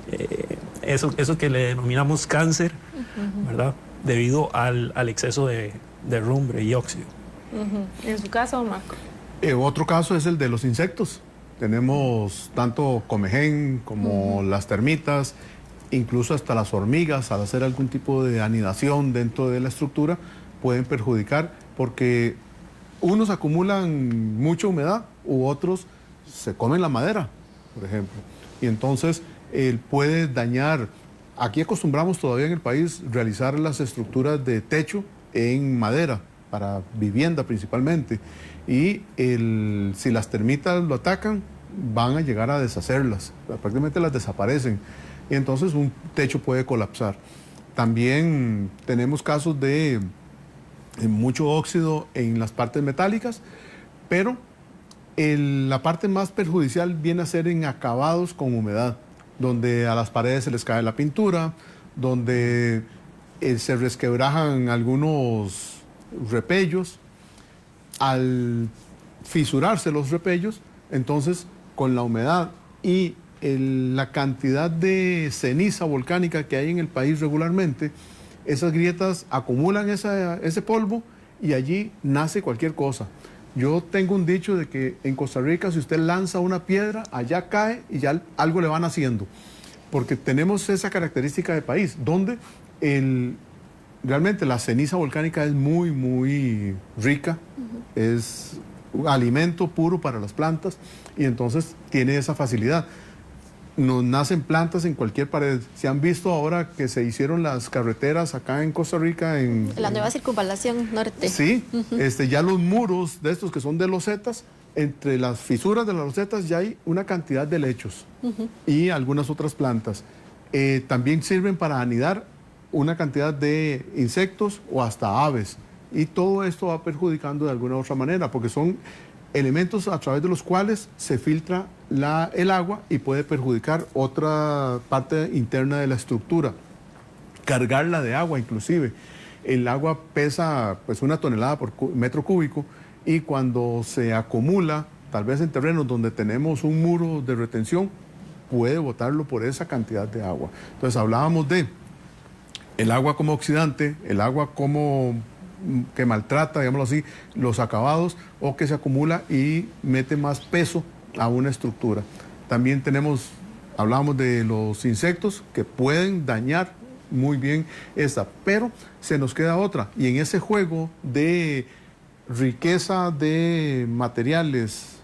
eso que le denominamos cáncer, ¿verdad? Debido al exceso de herrumbre y óxido. En su caso, Marco. Otro caso es el de los insectos. Tenemos tanto comején como las termitas, incluso hasta las hormigas, al hacer algún tipo de anidación dentro de la estructura, pueden perjudicar porque unos acumulan mucha humedad u otros se comen la madera, por ejemplo. Y entonces puede dañar. Aquí acostumbramos todavía en el país realizar las estructuras de techo en madera, para vivienda principalmente. Y si las termitas lo atacan, van a llegar a deshacerlas, prácticamente las desaparecen. Y entonces un techo puede colapsar. También tenemos casos de mucho óxido en las partes metálicas, pero la parte más perjudicial viene a ser en acabados con humedad, donde a las paredes se les cae la pintura, donde se resquebrajan algunos repellos. Al fisurarse los repellos, entonces con la humedad y la cantidad de ceniza volcánica que hay en el país regularmente, esas grietas acumulan ese polvo y allí nace cualquier cosa. Yo tengo un dicho de que en Costa Rica, si usted lanza una piedra, allá cae y ya algo le van haciendo. Porque tenemos esa característica de país, donde realmente la ceniza volcánica es muy, muy rica, es un alimento puro para las plantas y entonces tiene esa facilidad. Nos nacen plantas en cualquier pared. Se han visto ahora que se hicieron las carreteras acá en Costa Rica. En la nueva circunvalación norte. Sí, ya los muros de estos que son de losetas, entre las fisuras de las losetas ya hay una cantidad de lechos y algunas otras plantas. También sirven para anidar una cantidad de insectos o hasta aves. Y todo esto va perjudicando de alguna u otra manera, porque son elementos a través de los cuales se filtra el agua y puede perjudicar otra parte interna de la estructura. Cargarla de agua inclusive. El agua pesa pues 1 tonelada por metro cúbico y cuando se acumula, tal vez en terrenos donde tenemos un muro de retención, puede botarlo por esa cantidad de agua. Entonces hablábamos de el agua como oxidante, el agua que maltrata, digámoslo así, los acabados o que se acumula y mete más peso a una estructura. También hablábamos de los insectos que pueden dañar muy bien esta, pero se nos queda otra. Y en ese juego de riqueza de materiales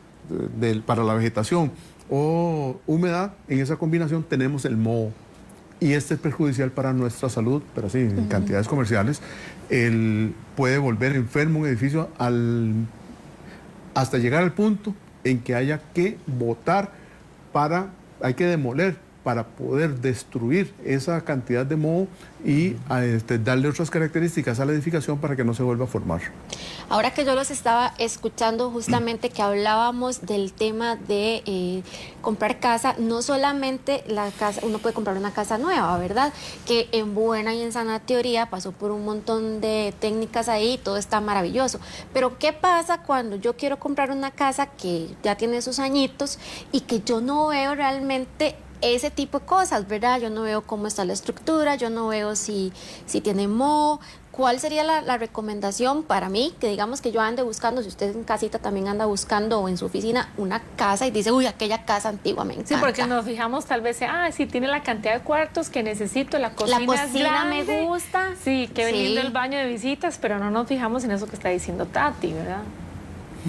para la vegetación o humedad, en esa combinación tenemos el moho. y este es perjudicial para nuestra salud, pero sí, en cantidades comerciales, puede volver enfermo un edificio hasta llegar al punto en que haya que botar hay que demoler para poder destruir esa cantidad de moho y darle otras características a la edificación para que no se vuelva a formar. Ahora que yo los estaba escuchando justamente que hablábamos del tema de comprar casa, no solamente la casa, uno puede comprar una casa nueva, ¿verdad? Que en buena y en sana teoría pasó por un montón de técnicas ahí, todo está maravilloso. Pero ¿qué pasa cuando yo quiero comprar una casa que ya tiene sus añitos y que yo no veo realmente ese tipo de cosas, ¿verdad? Yo no veo cómo está la estructura, yo no veo si tiene moho. ¿Cuál sería la recomendación para mí? Que digamos que yo ande buscando, si usted en casita también anda buscando o en su oficina una casa y dice, uy, aquella casa antigua me encanta. Sí, porque nos fijamos tal vez, si tiene la cantidad de cuartos que necesito, la cocina es grande, me gusta. Sí, qué lindo el baño de visitas, pero no nos fijamos en eso que está diciendo Tati, ¿verdad?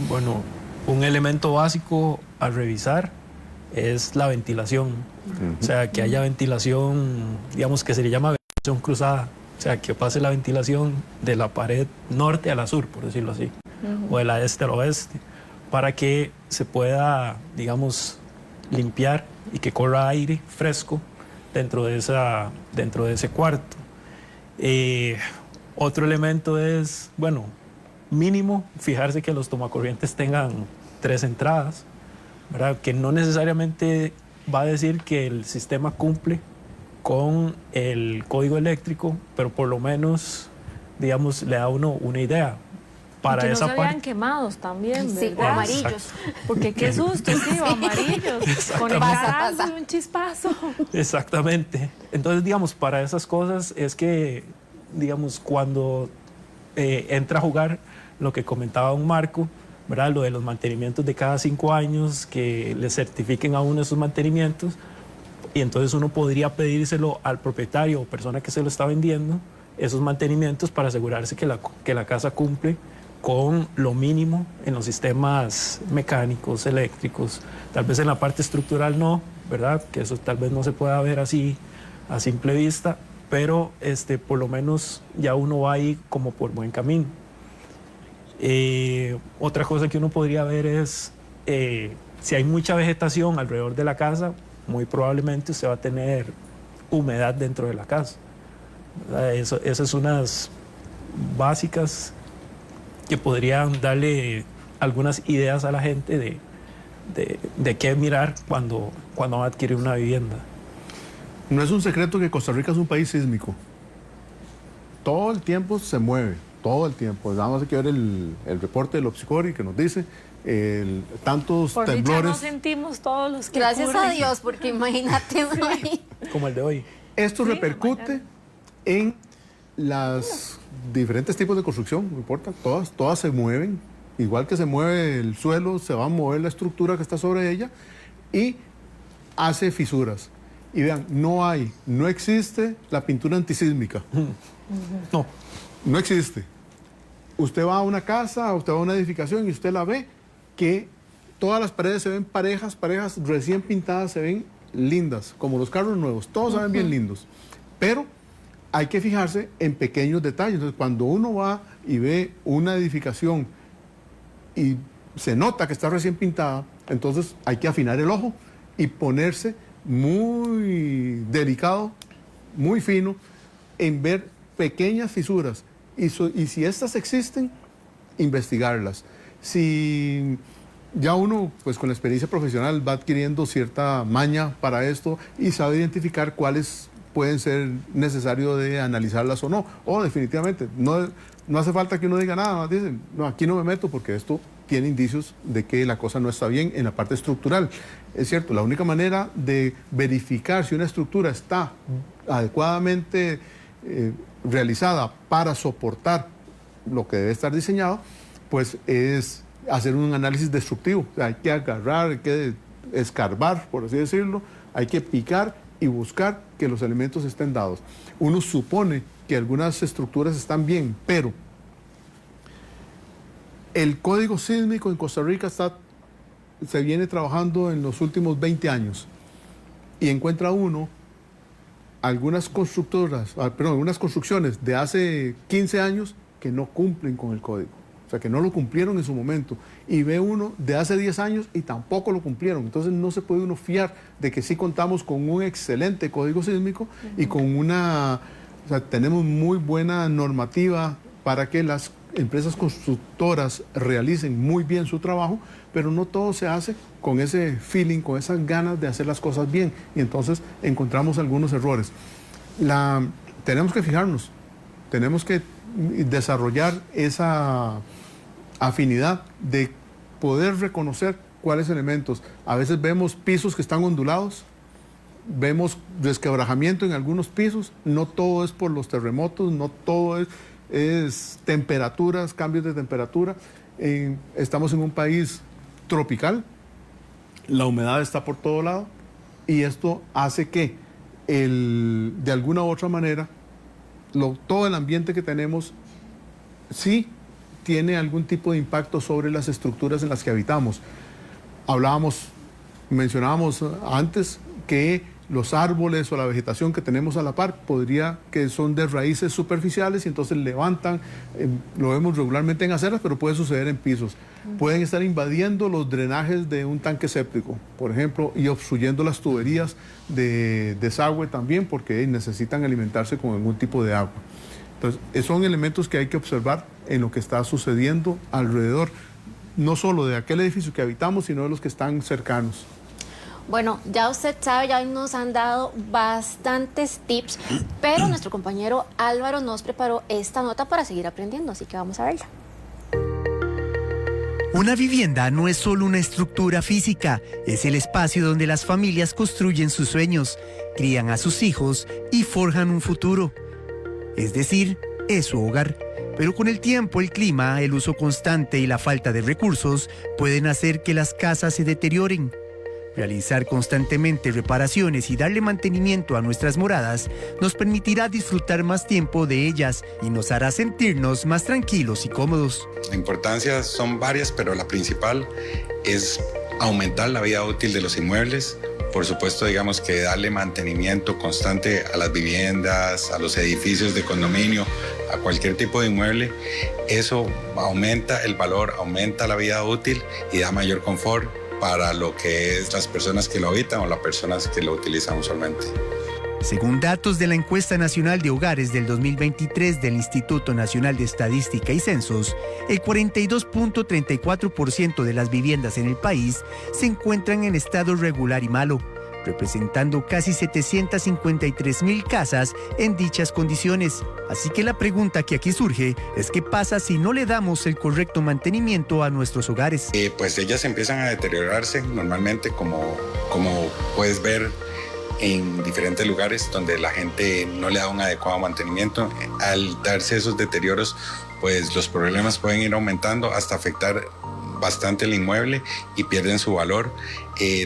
Bueno, un elemento básico a revisar es la ventilación. O sea, que haya ventilación, digamos que se le llama ventilación cruzada. O sea, que pase la ventilación de la pared norte a la sur, por decirlo así, o de la este al oeste, para que se pueda, digamos, limpiar y que corra aire fresco dentro de ese cuarto. Otro elemento es, bueno, mínimo, fijarse que los tomacorrientes tengan 3 entradas, ¿verdad? Que no necesariamente va a decir que el sistema cumple con el código eléctrico, pero por lo menos, digamos, le da a uno una idea. Para que no esa se vean quemados también, ¿verdad? Sí, o amarillos. Porque qué susto, sí, o amarillos. Conectar algo y un chispazo. Exactamente. Entonces, digamos, para esas cosas es que, digamos, cuando entra a jugar lo que comentaba un Marco, ¿verdad? Lo de los mantenimientos de cada 5 años, que le certifiquen a uno esos mantenimientos, y entonces uno podría pedírselo al propietario o persona que se lo está vendiendo, esos mantenimientos para asegurarse que la casa cumple con lo mínimo en los sistemas mecánicos, eléctricos. Tal vez en la parte estructural no, ¿verdad? Que eso tal vez no se pueda ver así a simple vista, pero por lo menos ya uno va ahí como por buen camino. Otra cosa que uno podría ver es si hay mucha vegetación alrededor de la casa, muy probablemente usted va a tener humedad dentro de la casa. Esas son unas básicas que podrían darle algunas ideas a la gente de qué mirar cuando va a adquirir una vivienda. No es un secreto que Costa Rica es un país sísmico. Todo el tiempo se mueve, todo el tiempo. Vamos a ver el reporte del Opsicori que nos dice tantos por temblores. Por dicha no sentimos todos los que Gracias ocurren. a Dios, porque imagínate. Como el de hoy. Esto repercute en las diferentes tipos de construcción, no importa, todas se mueven. Igual que se mueve el suelo, se va a mover la estructura que está sobre ella y hace fisuras. Y vean, no existe la pintura antisísmica. No existe. Usted va a una casa, usted va a una edificación y usted la ve que todas las paredes se ven parejas recién pintadas, se ven lindas, como los carros nuevos, todos se ven bien lindos. Pero hay que fijarse en pequeños detalles. Entonces, cuando uno va y ve una edificación y se nota que está recién pintada, entonces hay que afinar el ojo y ponerse muy delicado, muy fino, en ver pequeñas fisuras. Y si estas existen, investigarlas. Si ya uno, pues con la experiencia profesional, va adquiriendo cierta maña para esto y sabe identificar cuáles pueden ser necesarios de analizarlas o no. O definitivamente, no hace falta que uno diga nada, más dicen, no, aquí no me meto porque esto tiene indicios de que la cosa no está bien en la parte estructural. Es cierto, la única manera de verificar si una estructura está adecuadamente realizada para soportar lo que debe estar diseñado, pues es hacer un análisis destructivo. O sea, hay que agarrar, hay que escarbar, por así decirlo, hay que picar y buscar que los elementos estén dados. Uno supone que algunas estructuras están bien, pero el código sísmico en Costa Rica se viene trabajando en los últimos 20 años y encuentra uno algunas construcciones de hace 15 años que no cumplen con el código. O sea, que no lo cumplieron en su momento. Y ve uno de hace 10 años y tampoco lo cumplieron. Entonces no se puede uno fiar de que sí contamos con un excelente código sísmico y con tenemos muy buena normativa para que las empresas constructoras realicen muy bien su trabajo, pero no todo se hace con ese feeling, con esas ganas de hacer las cosas bien. Y entonces encontramos algunos errores. Tenemos que fijarnos, tenemos que desarrollar esa afinidad de poder reconocer cuáles elementos. A veces vemos pisos que están ondulados, vemos resquebrajamiento en algunos pisos, no todo es por los terremotos, no todo es temperaturas, cambios de temperatura. Estamos en un país tropical, la humedad está por todo lado y esto hace que de alguna u otra manera todo el ambiente que tenemos sí tiene algún tipo de impacto sobre las estructuras en las que habitamos. Mencionábamos antes que los árboles o la vegetación que tenemos a la par que son de raíces superficiales y entonces levantan, lo vemos regularmente en aceras, pero puede suceder en pisos. Pueden estar invadiendo los drenajes de un tanque séptico, por ejemplo, y obstruyendo las tuberías de desagüe también, porque necesitan alimentarse con algún tipo de agua. Entonces, son elementos que hay que observar en lo que está sucediendo alrededor, no solo de aquel edificio que habitamos, sino de los que están cercanos. Bueno, ya usted sabe, ya nos han dado bastantes tips, pero nuestro compañero Álvaro nos preparó esta nota para seguir aprendiendo, así que vamos a verla. Una vivienda no es solo una estructura física, es el espacio donde las familias construyen sus sueños, crían a sus hijos y forjan un futuro. Es decir, es su hogar. Pero con el tiempo, el clima, el uso constante y la falta de recursos pueden hacer que las casas se deterioren. Realizar constantemente reparaciones y darle mantenimiento a nuestras moradas nos permitirá disfrutar más tiempo de ellas y nos hará sentirnos más tranquilos y cómodos. La importancia son varias, pero la principal es aumentar la vida útil de los inmuebles. Por supuesto, digamos que darle mantenimiento constante a las viviendas, a los edificios de condominio, a cualquier tipo de inmueble. Eso aumenta el valor, aumenta la vida útil y da mayor confort para lo que es las personas que lo habitan o las personas que lo utilizan usualmente. Según datos de la Encuesta Nacional de Hogares del 2023 del Instituto Nacional de Estadística y Censos, el 42.34% de las viviendas en el país se encuentran en estado regular y malo, representando casi 753,000 casas en dichas condiciones. Así que la pregunta que aquí surge es ¿qué pasa si no le damos el correcto mantenimiento a nuestros hogares? Pues ellas empiezan a deteriorarse normalmente como puedes ver en diferentes lugares donde la gente no le da un adecuado mantenimiento. Al darse esos deterioros, pues los problemas pueden ir aumentando hasta afectar bastante el inmueble y pierden su valor.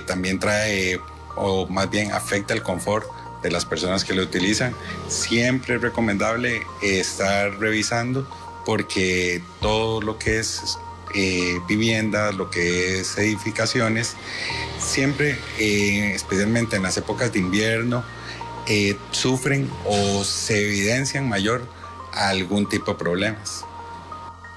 También trae o más bien afecta el confort de las personas que lo utilizan. Siempre es recomendable estar revisando porque todo lo que es viviendas, lo que es edificaciones, siempre, especialmente en las épocas de invierno, sufren o se evidencian mayor algún tipo de problemas.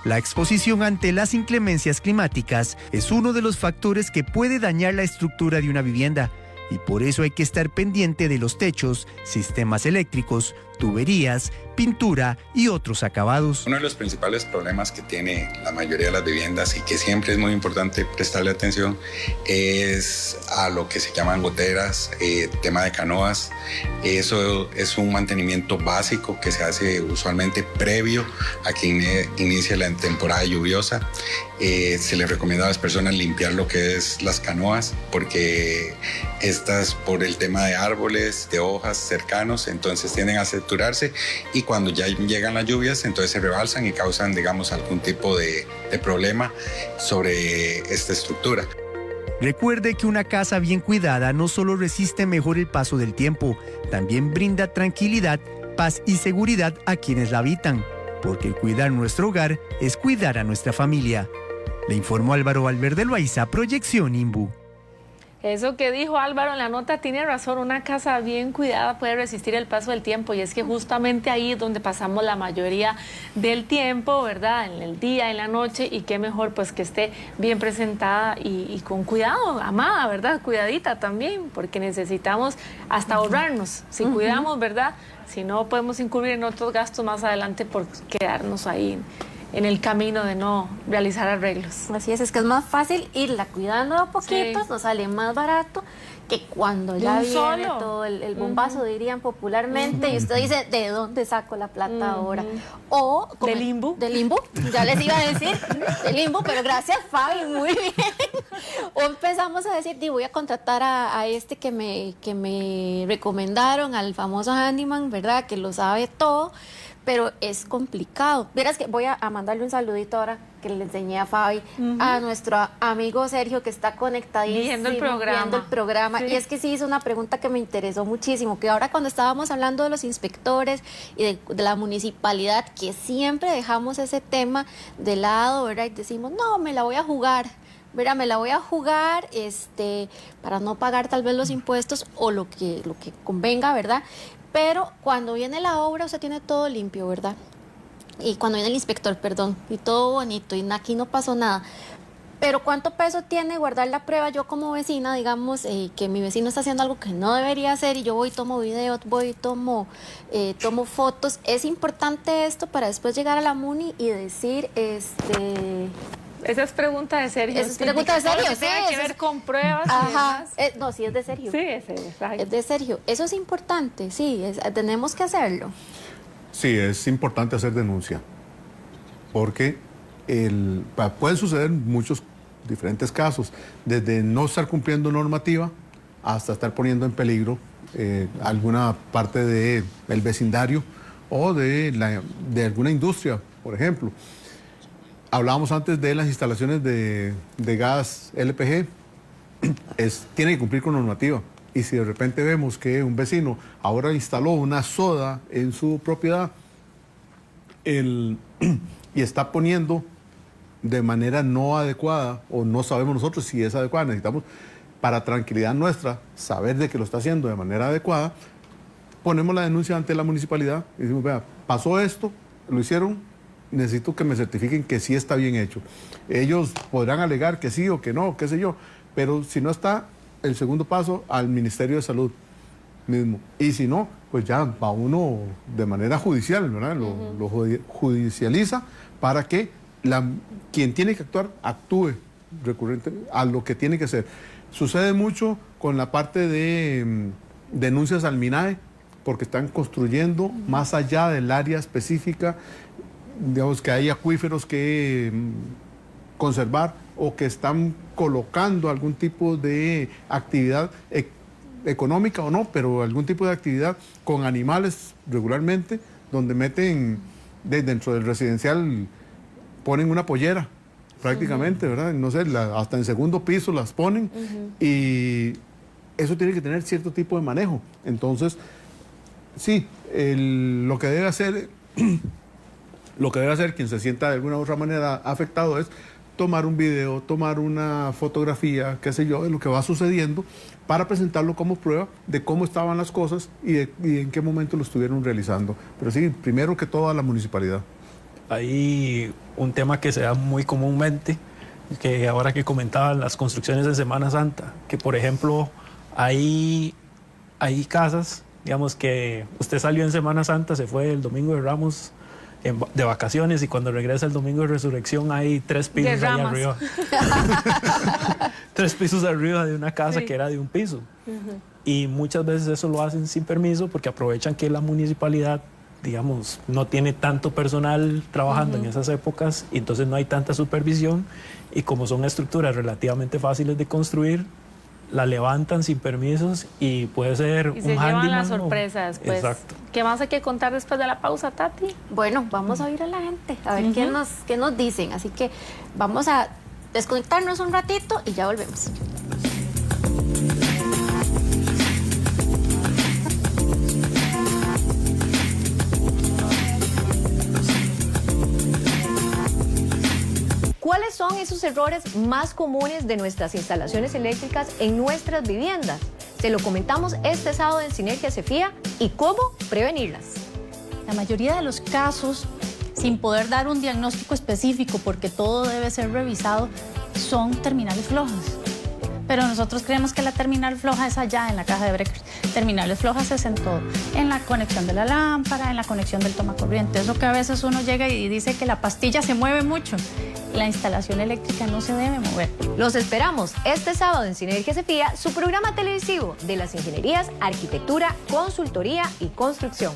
La exposición ante las inclemencias climáticas es uno de los factores que puede dañar la estructura de una vivienda. Y por eso hay que estar pendiente de los techos, sistemas eléctricos, tuberías, pintura y otros acabados. Uno de los principales problemas que tiene la mayoría de las viviendas y que siempre es muy importante prestarle atención es a lo que se llaman goteras, tema de canoas. Eso es un mantenimiento básico que se hace usualmente previo a que inicie la temporada lluviosa. Se les recomienda a las personas limpiar lo que es las canoas porque estas, por el tema de árboles, de hojas cercanos, entonces tienden a saturarse y cuando ya llegan las lluvias entonces se rebalsan y causan, digamos, algún tipo de problema sobre esta estructura. Recuerde que una casa bien cuidada no solo resiste mejor el paso del tiempo, también brinda tranquilidad, paz y seguridad a quienes la habitan, porque el cuidar nuestro hogar es cuidar a nuestra familia. Le informó Álvaro Valverde Loaiza, Proyección INBU. Eso que dijo Álvaro en la nota tiene razón, una casa bien cuidada puede resistir el paso del tiempo y es que justamente ahí es donde pasamos la mayoría del tiempo, ¿verdad? En el día, en la noche y qué mejor pues que esté bien presentada y con cuidado, amada, ¿verdad? Cuidadita también, porque necesitamos hasta ahorrarnos, si cuidamos, ¿verdad? Si no podemos incurrir en otros gastos más adelante por quedarnos ahí en el camino de no realizar arreglos. Así es que es más fácil irla cuidando a poquitos, nos sale más barato que cuando ya viene todo el bombazo, dirían popularmente, y usted dice, ¿de dónde saco la plata ahora? O ¿del limbo? Del limbo, ya les iba a decir, del limbo, pero gracias, Fabi, muy bien. O empezamos a decir, voy a contratar a este que me recomendaron, al famoso handyman, ¿verdad? Que lo sabe todo. Pero es complicado. Verás que voy a mandarle un saludito ahora que le enseñé a Fabi, a nuestro amigo Sergio, que está conectadísimo viendo el programa. Sí. Y es que sí hizo una pregunta que me interesó muchísimo, que ahora cuando estábamos hablando de los inspectores y de la municipalidad, que siempre dejamos ese tema de lado, ¿verdad? Y decimos, no, me la voy a jugar. Mira, me la voy a jugar para no pagar tal vez los impuestos o lo que convenga, ¿verdad? Pero cuando viene la obra, usted tiene todo limpio, ¿verdad? Y cuando viene el inspector, perdón, y todo bonito, y aquí no pasó nada. Pero ¿cuánto peso tiene guardar la prueba? Yo como vecina, digamos, que mi vecino está haciendo algo que no debería hacer y yo voy y tomo videos, tomo fotos. Es importante esto para después llegar a la MUNI y decir, Esa es pregunta de Sergio. Esa es pregunta de Sergio, sí. Tiene que ver con pruebas. Ajá. No, sí es de Sergio. Sí, es de Sergio. Eso es importante, sí, tenemos que hacerlo. Sí, es importante hacer denuncia, porque pueden suceder muchos diferentes casos, desde no estar cumpliendo normativa hasta estar poniendo en peligro alguna parte del vecindario o de alguna industria, por ejemplo. Hablábamos antes de las instalaciones de gas LPG, tiene que cumplir con normativa. Y si de repente vemos que un vecino ahora instaló una soda en su propiedad y está poniendo de manera no adecuada, o no sabemos nosotros si es adecuada, necesitamos, para tranquilidad nuestra, saber de que lo está haciendo de manera adecuada, ponemos la denuncia ante la municipalidad y decimos, vea, pasó esto, lo hicieron, necesito que me certifiquen que sí está bien hecho. Ellos podrán alegar que sí o que no, qué sé yo, pero si no está, el segundo paso al Ministerio de Salud mismo. Y si no, pues ya va uno de manera judicial, ¿verdad? Lo judicializa para que quien tiene que actuar, actúe recurrente a lo que tiene que hacer. Sucede mucho con la parte de denuncias al MINAE, porque están construyendo más allá del área específica, digamos que hay acuíferos que conservar o que están colocando algún tipo de actividad económica o no, pero algún tipo de actividad con animales regularmente, donde meten dentro del residencial, ponen una pollera prácticamente, ¿verdad? No sé, hasta en segundo piso las ponen y eso tiene que tener cierto tipo de manejo. Entonces, sí, lo que debe hacer quien se sienta de alguna u otra manera afectado es tomar un video, tomar una fotografía, qué sé yo, de lo que va sucediendo para presentarlo como prueba de cómo estaban las cosas y en qué momento lo estuvieron realizando. Pero sí, primero que todo a la municipalidad. Hay un tema que se da muy comúnmente, que ahora que comentaban las construcciones en Semana Santa, que por ejemplo hay casas, digamos que usted salió en Semana Santa, se fue el Domingo de Ramos de vacaciones y cuando regresa el Domingo de Resurrección hay 3 pisos ahí arriba. 3 pisos arriba de una casa que era de un piso. Y muchas veces eso lo hacen sin permiso porque aprovechan que la municipalidad, digamos, no tiene tanto personal trabajando en esas épocas y entonces no hay tanta supervisión y como son estructuras relativamente fáciles de construir, la levantan sin permisos y puede ser un handyman. Y se llevan la sorpresa después. Exacto. ¿Qué más hay que contar después de la pausa, Tati? Bueno, vamos a oír a la gente, a ver qué nos dicen. Así que vamos a desconectarnos un ratito y ya volvemos. ¿Cuáles son esos errores más comunes de nuestras instalaciones eléctricas en nuestras viviendas? Se lo comentamos este sábado en Sinergia CFIA y cómo prevenirlas. La mayoría de los casos, sin poder dar un diagnóstico específico porque todo debe ser revisado, son terminales flojas. Pero nosotros creemos que la terminal floja es allá en la caja de breakers. Terminales flojas es en todo. En la conexión de la lámpara, en la conexión del tomacorriente. Eso que a veces uno llega y dice que la pastilla se mueve mucho. La instalación eléctrica no se debe mover. Los esperamos este sábado en Sinergia CFIA, su programa televisivo de las ingenierías, arquitectura, consultoría y construcción.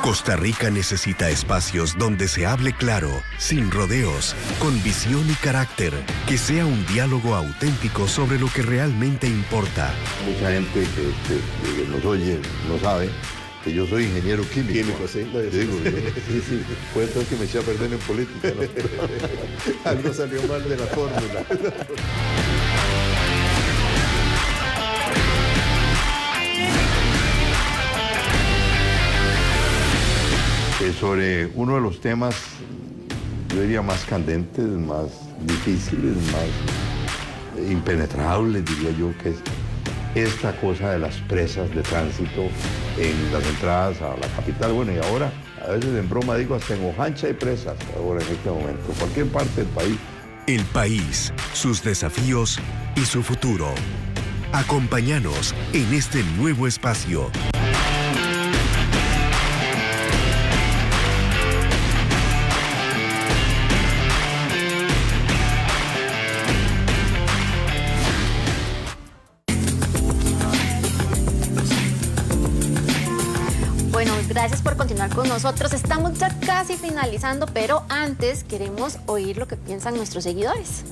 Costa Rica necesita espacios donde se hable claro, sin rodeos, con visión y carácter, que sea un diálogo auténtico sobre lo que realmente importa. Mucha gente que nos oye no sabe que yo soy ingeniero químico. Químico, sí. Sí. Puede ser que me eché a perder en política, ¿no? Algo salió mal de la fórmula. Sobre uno de los temas, yo diría más candentes, más difíciles, más impenetrables, diría yo, que es esta cosa de las presas de tránsito en las entradas a la capital. Bueno, y ahora, a veces en broma digo, hasta en Ojancha hay presas ahora en este momento, en cualquier parte del país. El país, sus desafíos y su futuro. Acompáñanos en este nuevo espacio. Gracias por continuar con nosotros. Estamos ya casi finalizando, pero antes queremos oír lo que piensan nuestros seguidores.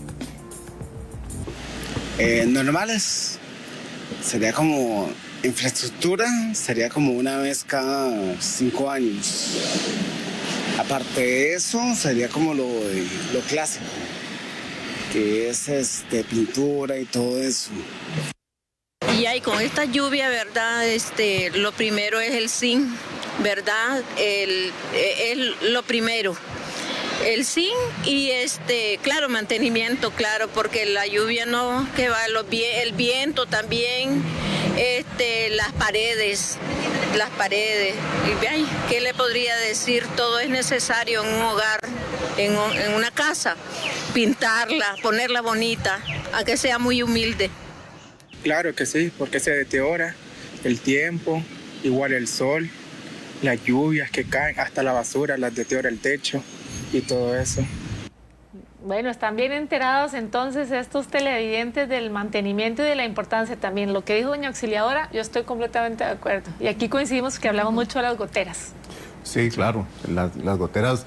Normales. Sería como infraestructura, sería como una vez cada 5 años. Aparte de eso, sería como lo clásico, que es pintura y todo eso. Y ahí con esta lluvia, ¿verdad? Lo primero es el zinc, ¿verdad? Es lo primero. El zinc y claro, mantenimiento, claro, porque la lluvia no, que va, el viento también, las paredes. Y ay, ¿qué le podría decir? Todo es necesario en un hogar, en una casa, pintarla, ponerla bonita, aunque sea muy humilde. Claro que sí, porque se deteriora el tiempo, igual el sol, las lluvias que caen, hasta la basura las deteriora el techo y todo eso. Bueno, están bien enterados entonces estos televidentes del mantenimiento y de la importancia también. Lo que dijo doña Auxiliadora, yo estoy completamente de acuerdo. Y aquí coincidimos que hablamos mucho de las goteras. Sí, claro, las goteras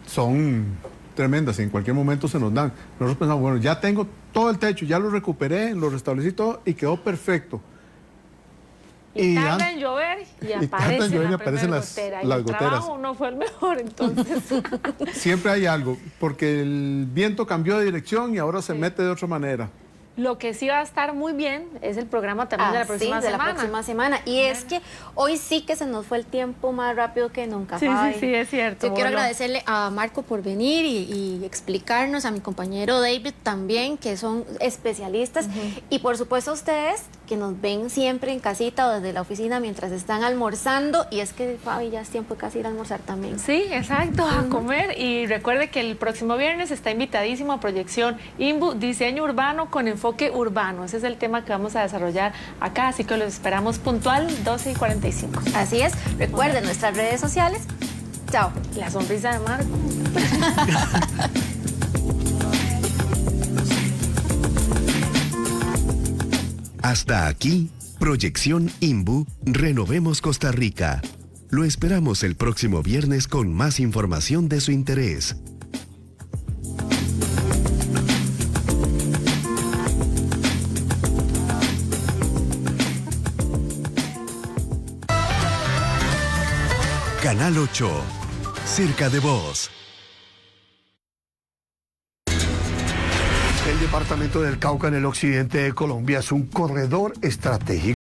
son tremendas y en cualquier momento se nos dan. Nosotros pensamos, bueno, ya tengo todo el techo, ya lo recuperé, lo restablecí todo y quedó perfecto. Y tarda en llover y aparecen las goteras. Las el goteras. Trabajo no fue el mejor, entonces. Siempre hay algo, porque el viento cambió de dirección y ahora se mete de otra manera. Lo que sí va a estar muy bien es el programa también de la próxima semana. Y es que hoy sí que se nos fue el tiempo más rápido que nunca. Sí, es cierto. Yo quiero agradecerle a Marco por venir y explicarnos, a mi compañero David también, que son especialistas, y por supuesto a ustedes que nos ven siempre en casita o desde la oficina mientras están almorzando. Y es que, Fabi, ya es tiempo de casi ir a almorzar también. Sí, exacto, a comer. Y recuerde que el próximo viernes está invitadísimo a Proyección INBU, Diseño Urbano con Enfoque Urbano. Ese es el tema que vamos a desarrollar acá, así que los esperamos puntual 12:45. Así es. Recuerden nuestras redes sociales. Chao. La sonrisa de Marco. Hasta aquí, Proyección INBU, Renovemos Costa Rica. Lo esperamos el próximo viernes con más información de su interés. Canal 8, cerca de vos. El departamento del Cauca en el occidente de Colombia es un corredor estratégico